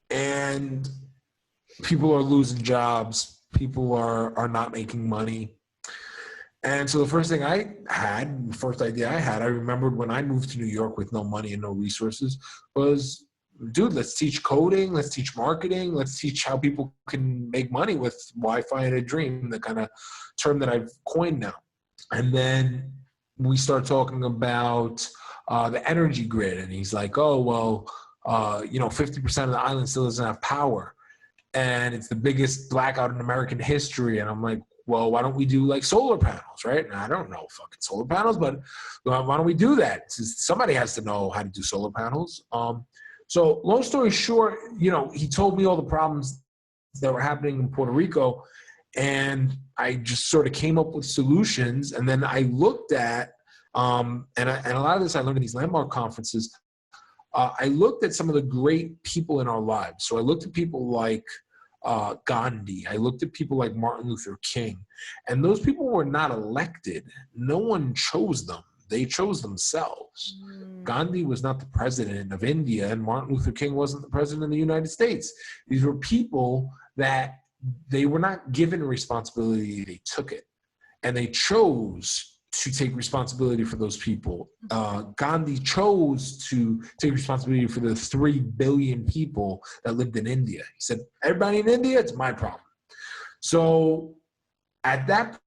And People are losing jobs. People are not making money. And so the first idea I had, I remembered when I moved to New York with no money and no resources was, dude, let's teach coding, let's teach marketing, let's teach how people can make money with Wi-Fi and a dream, the kind of term that I've coined now. And then we start talking about the energy grid. And he's like, oh, well, 50% of the island still doesn't have power. And it's the biggest blackout in American history. And I'm like, well, why don't we do like solar panels, right? And I don't know fucking solar panels, but why don't we do that? Somebody has to know how to do solar panels. So long story short, he told me all the problems that were happening in Puerto Rico, and I just sort of came up with solutions. And then I looked at, and a lot of this I learned in these landmark conferences, I looked at some of the great people in our lives. So I looked at people like Gandhi. I looked at people like Martin Luther King. And those people were not elected. No one chose them. They chose themselves. Gandhi was not the president of India, and Martin Luther King wasn't the president of the United States. These were people that they were not given responsibility. They took it. And they chose to take responsibility for those people. Gandhi chose to take responsibility for the 3 billion people that lived in India. He said, everybody in India, it's my problem. So at that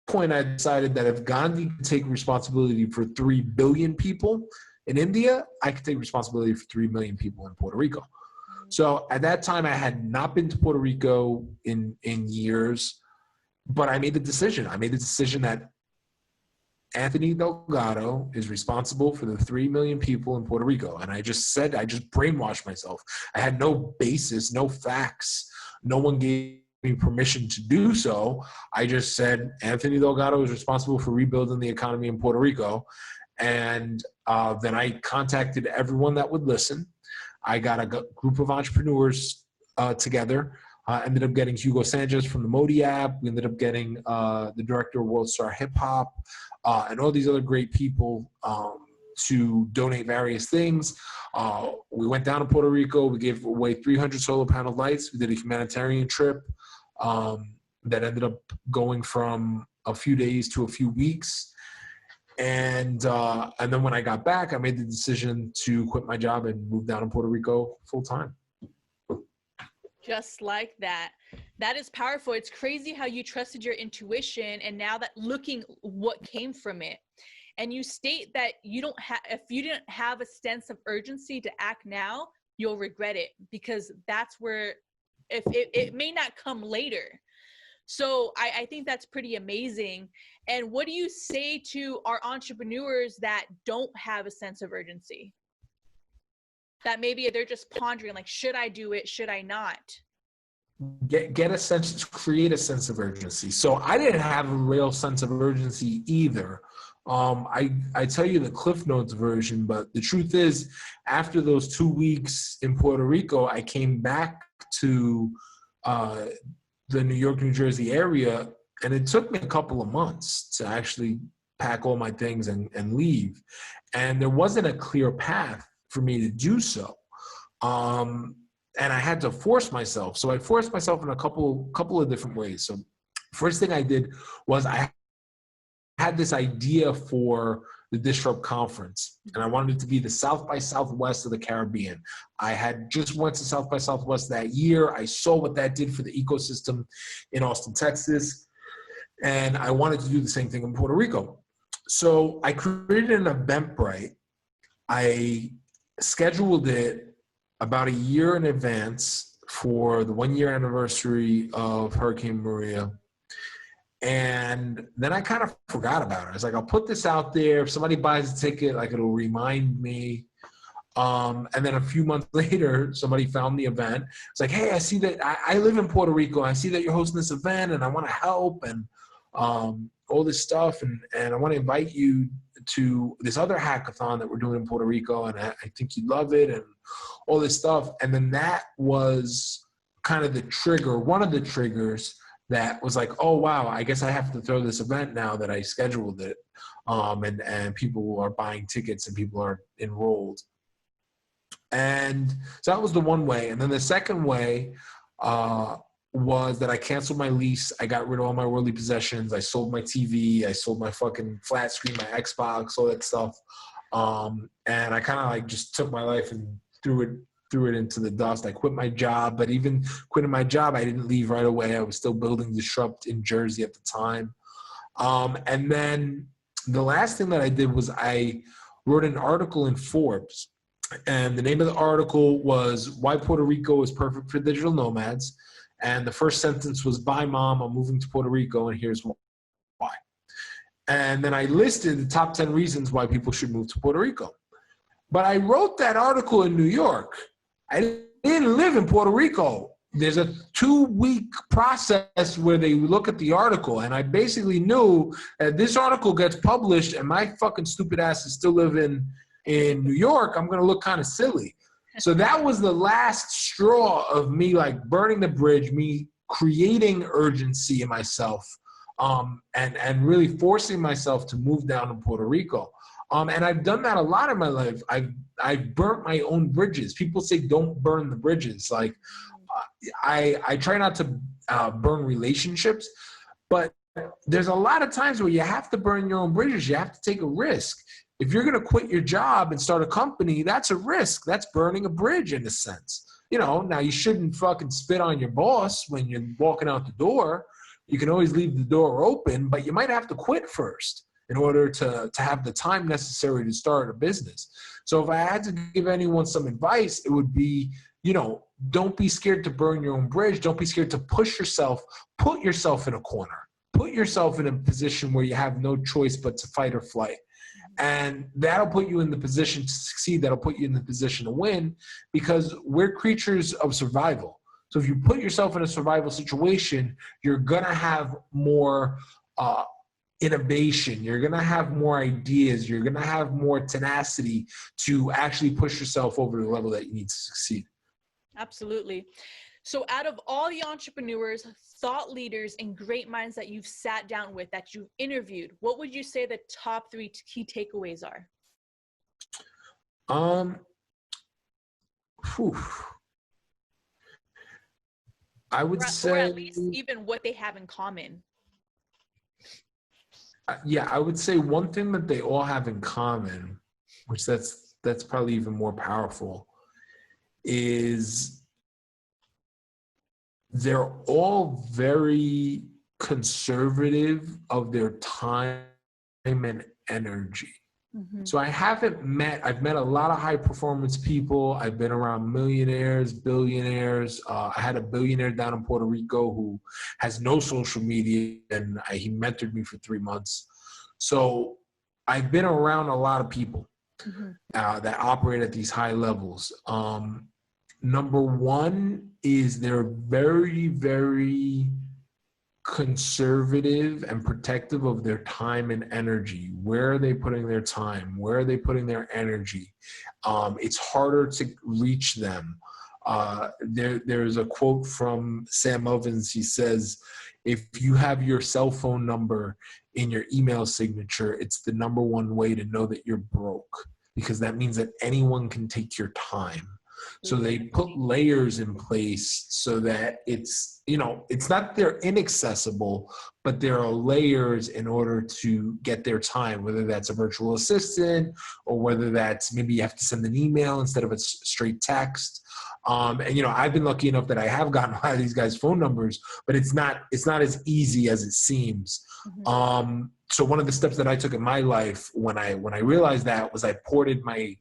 point, I decided that if Gandhi could take responsibility for 3 billion people in India, I could take responsibility for 3 million people in Puerto Rico. So at that time, I had not been to Puerto Rico in years, but I made the decision. I made the decision that Anthony Delgado is responsible for the 3 million people in Puerto Rico. And I just brainwashed myself. I had no basis, no facts. No one gave me permission to do so. I just said, Anthony Delgado is responsible for rebuilding the economy in Puerto Rico. And then I contacted everyone that would listen. I got a group of entrepreneurs together. Ended up getting Hugo Sanchez from the Modi app. We ended up getting the director of World Star Hip Hop and all these other great people to donate various things. We went down to Puerto Rico. We gave away 300 solar panel lights. We did a humanitarian trip that ended up going from a few days to a few weeks. And then when I got back, I made the decision to quit my job and move down to Puerto Rico full time. Just like that. That is powerful. It's crazy how you trusted your intuition, and now that looking what came from it. And you state that if you didn't have a sense of urgency to act now, you'll regret it, because that's where if it may not come later. So I think that's pretty amazing. And what do you say to our entrepreneurs that don't have a sense of urgency? That maybe they're just pondering, like, should I do it? Should I not? Get a sense, create a sense of urgency. So I didn't have a real sense of urgency either. I tell you the Cliff Notes version, but the truth is, after those 2 weeks in Puerto Rico, I came back to the New York, New Jersey area, and it took me a couple of months to actually pack all my things and leave. And there wasn't a clear path for me to do so. And I had to force myself. So I forced myself in a couple of different ways. So first thing I did was I had this idea for the Disrupt Conference, and I wanted it to be the South by Southwest of the Caribbean. I had just went to South by Southwest that year. I saw what that did for the ecosystem in Austin, Texas, and I wanted to do the same thing in Puerto Rico. So I created an Eventbrite. I scheduled it about a year in advance for the 1-year anniversary of Hurricane Maria. And then I kind of forgot about it. I was like, I'll put this out there. If somebody buys a ticket, like, it'll remind me. And then a few months later, somebody found the event. It's like, hey, I see that I live in Puerto Rico. I see that you're hosting this event, and I want to help and all this stuff. And I want to invite you to this other hackathon that we're doing in Puerto Rico, and I think you'd love it, and all this stuff. And then that was kind of the trigger, one of the triggers that was like, oh, wow, I guess I have to throw this event now that I scheduled it. And people are buying tickets and people are enrolled. And so that was the one way. And then the second way, was that I canceled my lease. I got rid of all my worldly possessions. I sold my TV. I sold my fucking flat screen, my Xbox, all that stuff. And I kind of like just took my life and threw it into the dust. I quit my job, but even quitting my job, I didn't leave right away. I was still building Disrupt in Jersey at the time. And then the last thing that I did was I wrote an article in Forbes. And the name of the article was Why Puerto Rico is Perfect for Digital Nomads. And the first sentence was, bye, Mom, I'm moving to Puerto Rico, and here's why. And then I listed the top 10 reasons why people should move to Puerto Rico. But I wrote that article in New York. I didn't live in Puerto Rico. There's a 2-week process where they look at the article, and I basically knew that this article gets published and my fucking stupid ass is still living in New York. I'm going to look kind of silly. So that was the last straw of me like burning the bridge, me creating urgency in myself, and really forcing myself to move down to Puerto Rico. And I've done that a lot in my life. I've burnt my own bridges. People say don't burn the bridges. Like I try not to burn relationships, but there's a lot of times where you have to burn your own bridges. You have to take a risk. If you're going to quit your job and start a company, that's a risk. That's burning a bridge in a sense. You know, now you shouldn't fucking spit on your boss when you're walking out the door. You can always leave the door open, but you might have to quit first in order to have the time necessary to start a business. So if I had to give anyone some advice, it would be, you know, don't be scared to burn your own bridge. Don't be scared to push yourself, put yourself in a corner, put yourself in a position where you have no choice but to fight or flight. And that'll put you in the position to succeed. That'll put you in the position to win, because we're creatures of survival. So if you put yourself in a survival situation, you're going to have more innovation. You're going to have more ideas. You're going to have more tenacity to actually push yourself over the level that you need to succeed. Absolutely. So out of all the entrepreneurs, thought leaders, and great minds that you've sat down with, that you've interviewed, what would you say the top 3 key takeaways are? I would say, or at least even what they have in common. Yeah, I would say one thing that they all have in common, which that's probably even more powerful, is they're all very conservative of their time and energy. Mm-hmm. So I've met a lot of high performance people. I've been around millionaires, billionaires. I had a billionaire down in Puerto Rico who has no social media, and he mentored me for 3 months. So I've been around a lot of people that operate at these high levels. Number one is they're very, very conservative and protective of their time and energy. Where are they putting their time? Where are they putting their energy? It's harder to reach them. There's a quote from Sam Ovens. He says, if you have your cell phone number in your email signature, it's the number one way to know that you're broke, because that means that anyone can take your time. So they put layers in place so that it's, you know, it's not they're inaccessible, but there are layers in order to get their time, whether that's a virtual assistant or whether that's maybe you have to send an email instead of a straight text. And, you know, I've been lucky enough that I have gotten a lot of these guys' phone numbers, but it's not as easy as it seems. So one of the steps that I took in my life when I realized that was I ported my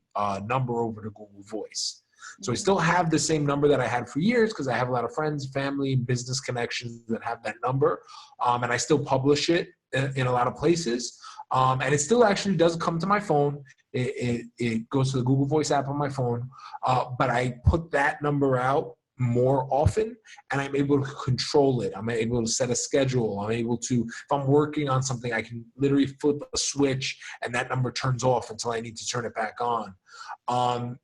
number over to Google Voice. So I still have the same number that I had for years because I have a lot of friends, family, business connections that have that number. And I still publish it in a lot of places. And it still actually does come to my phone. It goes to the Google Voice app on my phone. But I put that number out more often, and I'm able to control it. I'm able to set a schedule. I'm able to, if I'm working on something, I can literally flip a switch and that number turns off until I need to turn it back on.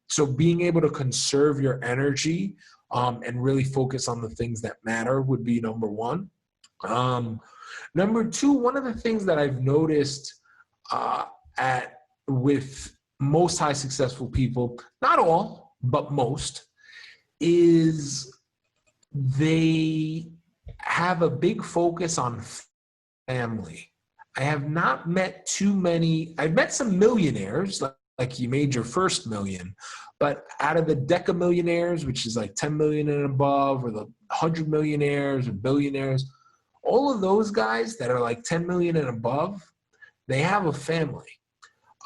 So being able to conserve your energy and really focus on the things that matter would be number one. Number two, one of the things that I've noticed with most high successful people, not all, but most, is they have a big focus on family. I have not met too many. I've met some millionaires, like you made your first million, but out of the deca millionaires, which is like 10 million and above, or the 100 millionaires or billionaires, all of those guys that are like 10 million and above, they have a family.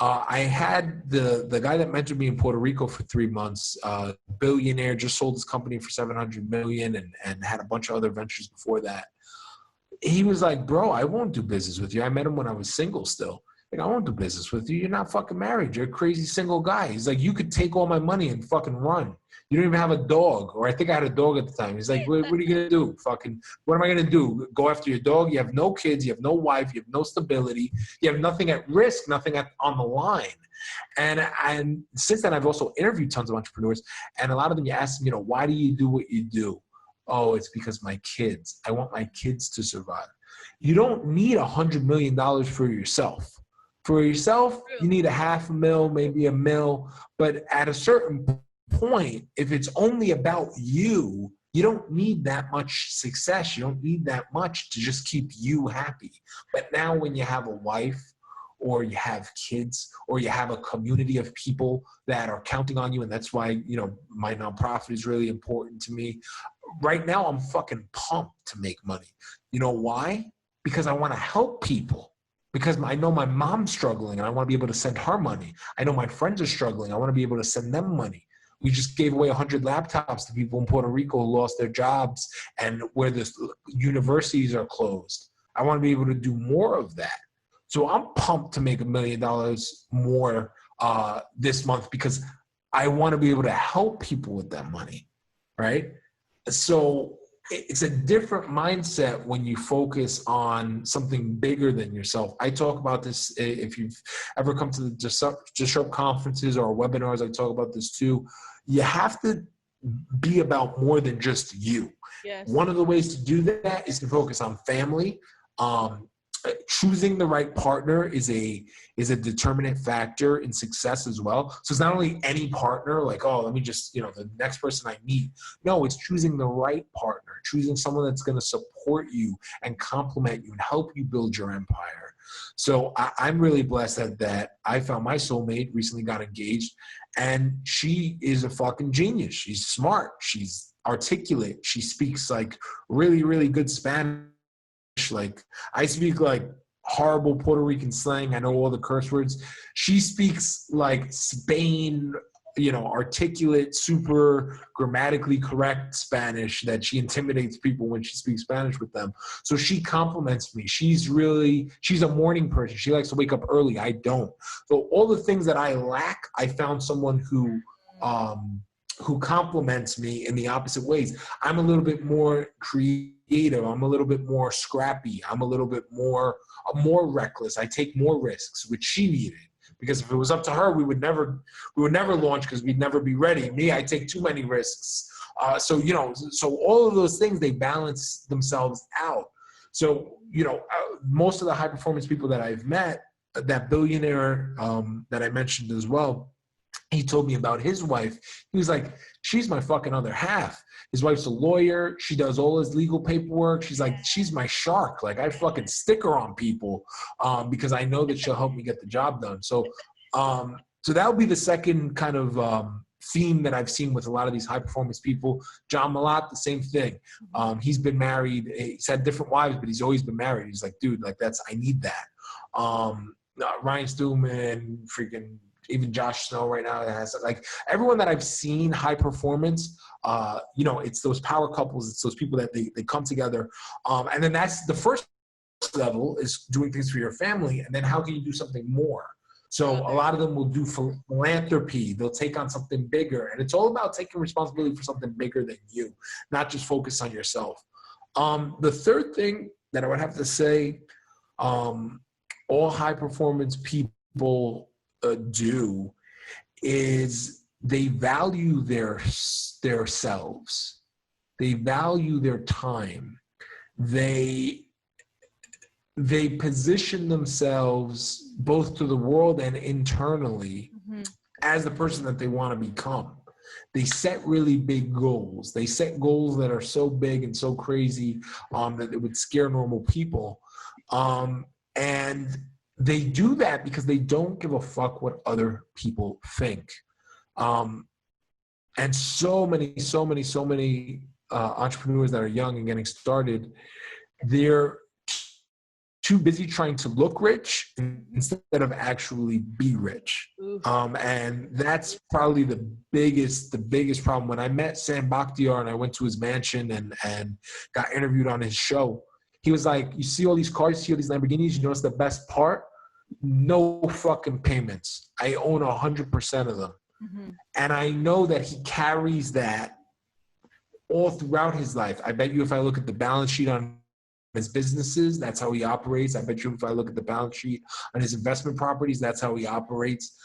I had the guy that mentored me in Puerto Rico for 3 months, billionaire, just sold his company for 700 million and had a bunch of other ventures before that. He was like, bro, I won't do business with you. I met him when I was single still. Like, I won't do business with you. You're not fucking married. You're a crazy single guy. He's like, you could take all my money and fucking run. You don't even have a dog. Or I think I had a dog at the time. He's like, what are you going to do? Fucking, what am I going to do? Go after your dog? You have no kids. You have no wife. You have no stability. You have nothing at risk, nothing on the line. And since then, I've also interviewed tons of entrepreneurs. And a lot of them, you ask them, why do you do what you do? Oh, it's because my kids. I want my kids to survive. You don't need $100 million for yourself. For yourself, you need $500,000, maybe $1 million. But at a certain point, if it's only about you, you don't need that much success. You don't need that much to just keep you happy. But now when you have a wife, or you have kids, or you have a community of people that are counting on you, and that's why, my nonprofit is really important to me. Right now, I'm fucking pumped to make money. You know why? Because I want to help people. Because I know my mom's struggling and I want to be able to send her money. I know my friends are struggling. I want to be able to send them money. We just gave away 100 laptops to people in Puerto Rico who lost their jobs and where the universities are closed. I want to be able to do more of that. So I'm pumped to make $1 million more this month because I want to be able to help people with that money, right? So it's a different mindset when you focus on something bigger than yourself. I talk about this if you've ever come to the Disrupt conferences or webinars. I talk about this too. You have to be about more than just you. Yes. One of the ways to do that is to focus on family. Choosing the right partner is a determinant factor in success as well. So it's not only any partner, like, oh, let me just, the next person I meet. No, it's choosing the right partner, choosing someone that's going to support you and complement you and help you build your empire. So I'm really blessed that I found my soulmate, recently got engaged, and she is a fucking genius. She's smart. She's articulate. She speaks like really, really good Spanish. Like, I speak like horrible Puerto Rican slang. I know all the curse words. She speaks like Spain, articulate, super grammatically correct Spanish that she intimidates people when she speaks Spanish with them. So she compliments me. She's a morning person. She likes to wake up early. I don't. So all the things that I lack, I found someone who compliments me in the opposite ways. I'm a little bit more creative. I'm a little bit more scrappy. I'm a little bit more reckless. I take more risks, which she needed. Because if it was up to her, we would never launch because we'd never be ready. Me, I take too many risks. So all of those things, they balance themselves out. So, most of the high performance people that I've met, that billionaire that I mentioned as well, he told me about his wife. He was like, she's my fucking other half. His wife's a lawyer. She does all his legal paperwork. She's like, she's my shark. Like, I fucking stick her on people because I know that she'll help me get the job done. So that would be the second kind of theme that I've seen with a lot of these high performance people. John Malott, the same thing. He's been married. He's had different wives, but he's always been married. He's like, dude, like I need that. Ryan Stillman, freaking, even Josh Snow right now has, like, everyone that I've seen high performance, it's those power couples. It's those people that they come together. And then that's the first level, is doing things for your family. And then how can you do something more? So a lot of them will do philanthropy. They'll take on something bigger. And it's all about taking responsibility for something bigger than you, not just focus on yourself. The third thing that I would have to say, all high performance people do is they value their selves. They value their time. They position themselves both to the world and internally as the person that they want to become. They set really big goals. They set goals that are so big and so crazy that it would scare normal people. And they do that because they don't give a fuck what other people think. And so many entrepreneurs that are young and getting started, they're too busy trying to look rich instead of actually be rich. And that's probably the biggest problem. When I met Sam Bakhtiar and I went to his mansion and got interviewed on his show, he was like, you see all these cars, you see all these Lamborghinis, you know what's the best part? No fucking payments. I own 100% of them. Mm-hmm. And I know that he carries that all throughout his life. I bet you if I look at the balance sheet on his businesses, that's how he operates. I bet you if I look at the balance sheet on his investment properties, that's how he operates,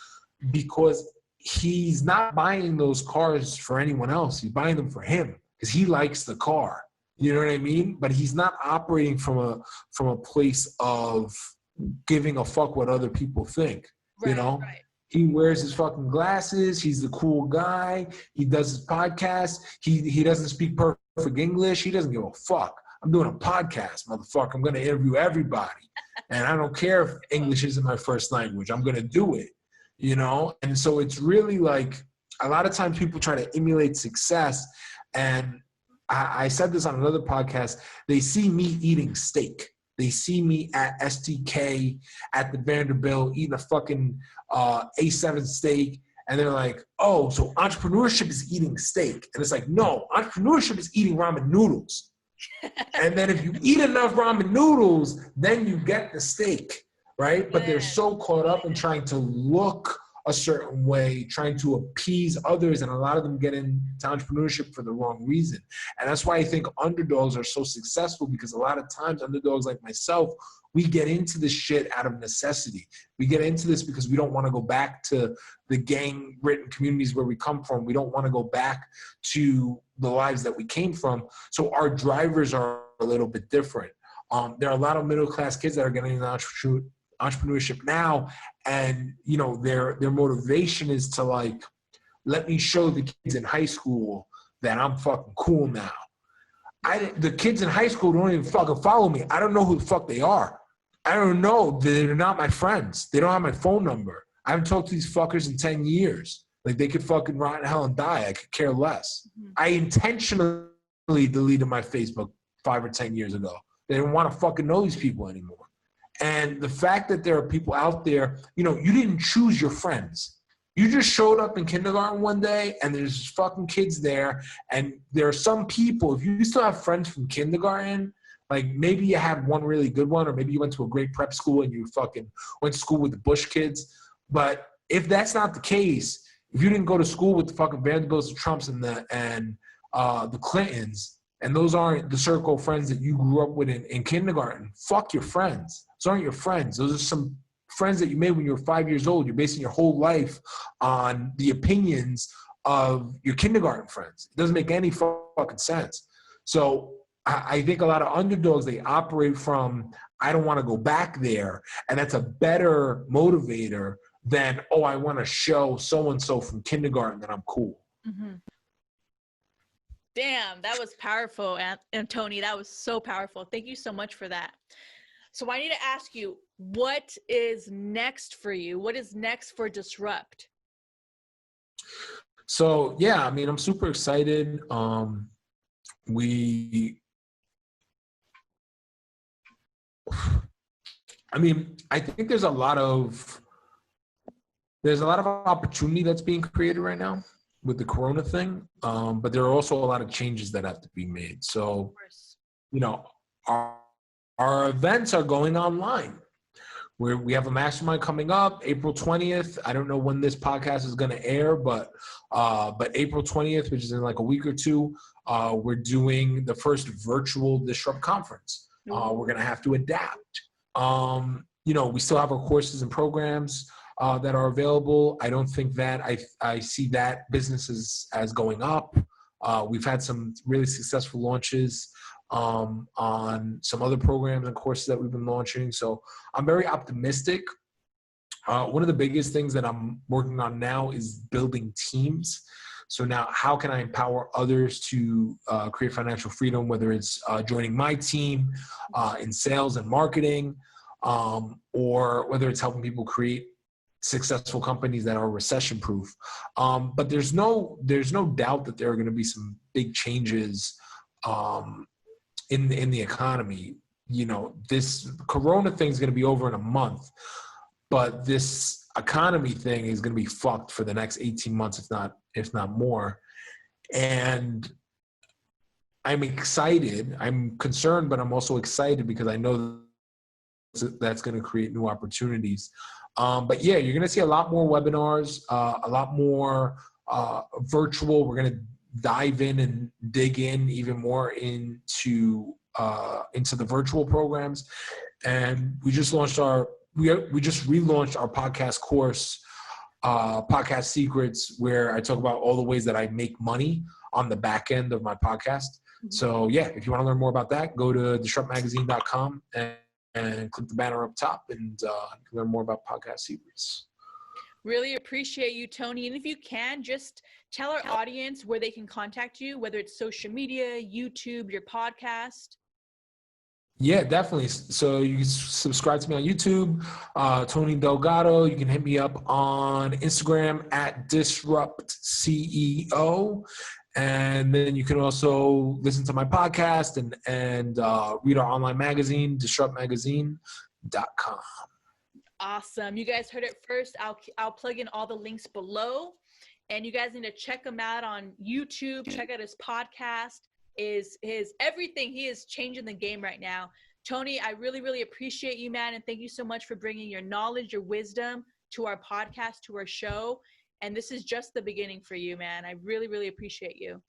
because he's not buying those cars for anyone else. He's buying them for him because he likes the car. You know what I mean? But he's not operating from a place of giving a fuck what other people think. Right, you know? Right. He wears his fucking glasses. He's the cool guy. He does his podcast. He doesn't speak perfect English. He doesn't give a fuck. I'm doing a podcast, motherfucker. I'm going to interview everybody. And I don't care if English isn't my first language. I'm going to do it, you know? And so it's really like a lot of times people try to emulate success. And I said this on another podcast. They see me eating steak. They see me at STK, at the Vanderbilt, eating a fucking A7 steak. And they're like, oh, so entrepreneurship is eating steak. And it's like, no, entrepreneurship is eating ramen noodles. And then if you eat enough ramen noodles, then you get the steak, right? But they're so caught up in trying to look a certain way, trying to appease others, and a lot of them get into entrepreneurship for the wrong reason. And that's why I think underdogs are so successful, because a lot of times underdogs like myself, we get into this shit out of necessity. We get into this because we don't want to go back to the gang-ridden communities where we come from. We don't want to go back to the lives that we came from. So our drivers are a little bit different. There are a lot of middle-class kids that are getting into entrepreneurship now, and you know their motivation is to like, let me show the kids in high school that I'm fucking cool now. The kids in high school don't even fucking follow me. I don't know who the fuck they are. I don't know. They're not my friends. They don't have my phone number. I haven't talked to these fuckers in 10 years. Like, they could fucking rot in hell and die. I could care less. Mm-hmm. I intentionally deleted my Facebook 5 or 10 years ago. They didn't want to fucking know these people anymore. And the fact that there are people out there, you know, you didn't choose your friends. You just showed up in kindergarten one day and there's fucking kids there. And there are some people, if you still have friends from kindergarten, like maybe you had one really good one, or maybe you went to a great prep school and you fucking went to school with the Bush kids. But if that's not the case, if you didn't go to school with the fucking Vanderbilts, the Trumps, and the Clintons, and those aren't the circle of friends that you grew up with in kindergarten, fuck your friends. Those aren't your friends. Those are some friends that you made when you were 5 years old. You're basing your whole life on the opinions of your kindergarten friends. It doesn't make any fucking sense. So I think a lot of underdogs, they operate from, I don't want to go back there. And that's a better motivator than, oh, I want to show so-and-so from kindergarten that I'm cool. Mm-hmm. Damn, that was powerful, and Tony, that was so powerful. Thank you so much for that. So I need to ask you, what is next for you? What is next for Disrupt? So, yeah, I mean, I'm super excited. I think there's a lot of opportunity that's being created right now with the Corona thing. But there are also a lot of changes that have to be made. So, you know, our events are going online. We have a mastermind coming up April 20th. I don't know when this podcast is going to air, but April 20th, which is in like a week or two, we're doing the first virtual Disrupt conference. We're going to have to adapt. You know, we still have our courses and programs that are available. I don't think that I see that business as going up. We've had some really successful launches on some other programs and courses that we've been launching. So I'm very optimistic. One of the biggest things that I'm working on now is building teams. So now how can I empower others to create financial freedom, whether it's joining my team in sales and marketing, or whether it's helping people create successful companies that are recession proof. But there's no doubt that there are going to be some big changes in the economy. You know, this Corona thing is going to be over in a month, but this economy thing is going to be fucked for the next 18 months, if not more. And I'm excited. I'm concerned, but I'm also excited because I know that's going to create new opportunities. But yeah, you're going to see a lot more webinars, a lot more virtual. We're going to dive in and dig in even more into the virtual programs. And we just relaunched our podcast course, Podcast Secrets, where I talk about all the ways that I make money on the back end of my podcast. So yeah, if you want to learn more about that, go to disruptmagazine.com and click the banner up top and learn more about Podcast Secrets. Really appreciate you, Tony. And if you can, just tell our audience where they can contact you, whether it's social media, YouTube, your podcast. Yeah, definitely. So you can subscribe to me on YouTube, Tony Delgado. You can hit me up on Instagram at DisruptCEO. And then you can also listen to my podcast and read our online magazine, disruptmagazine.com. Awesome. You guys heard it first. I'll plug in all the links below, and you guys need to check him out on YouTube. Check out his podcast, his everything. He is changing the game right now. Tony, I really, really appreciate you, man. And thank you so much for bringing your knowledge, your wisdom to our podcast, to our show. And this is just the beginning for you, man. I really, really appreciate you.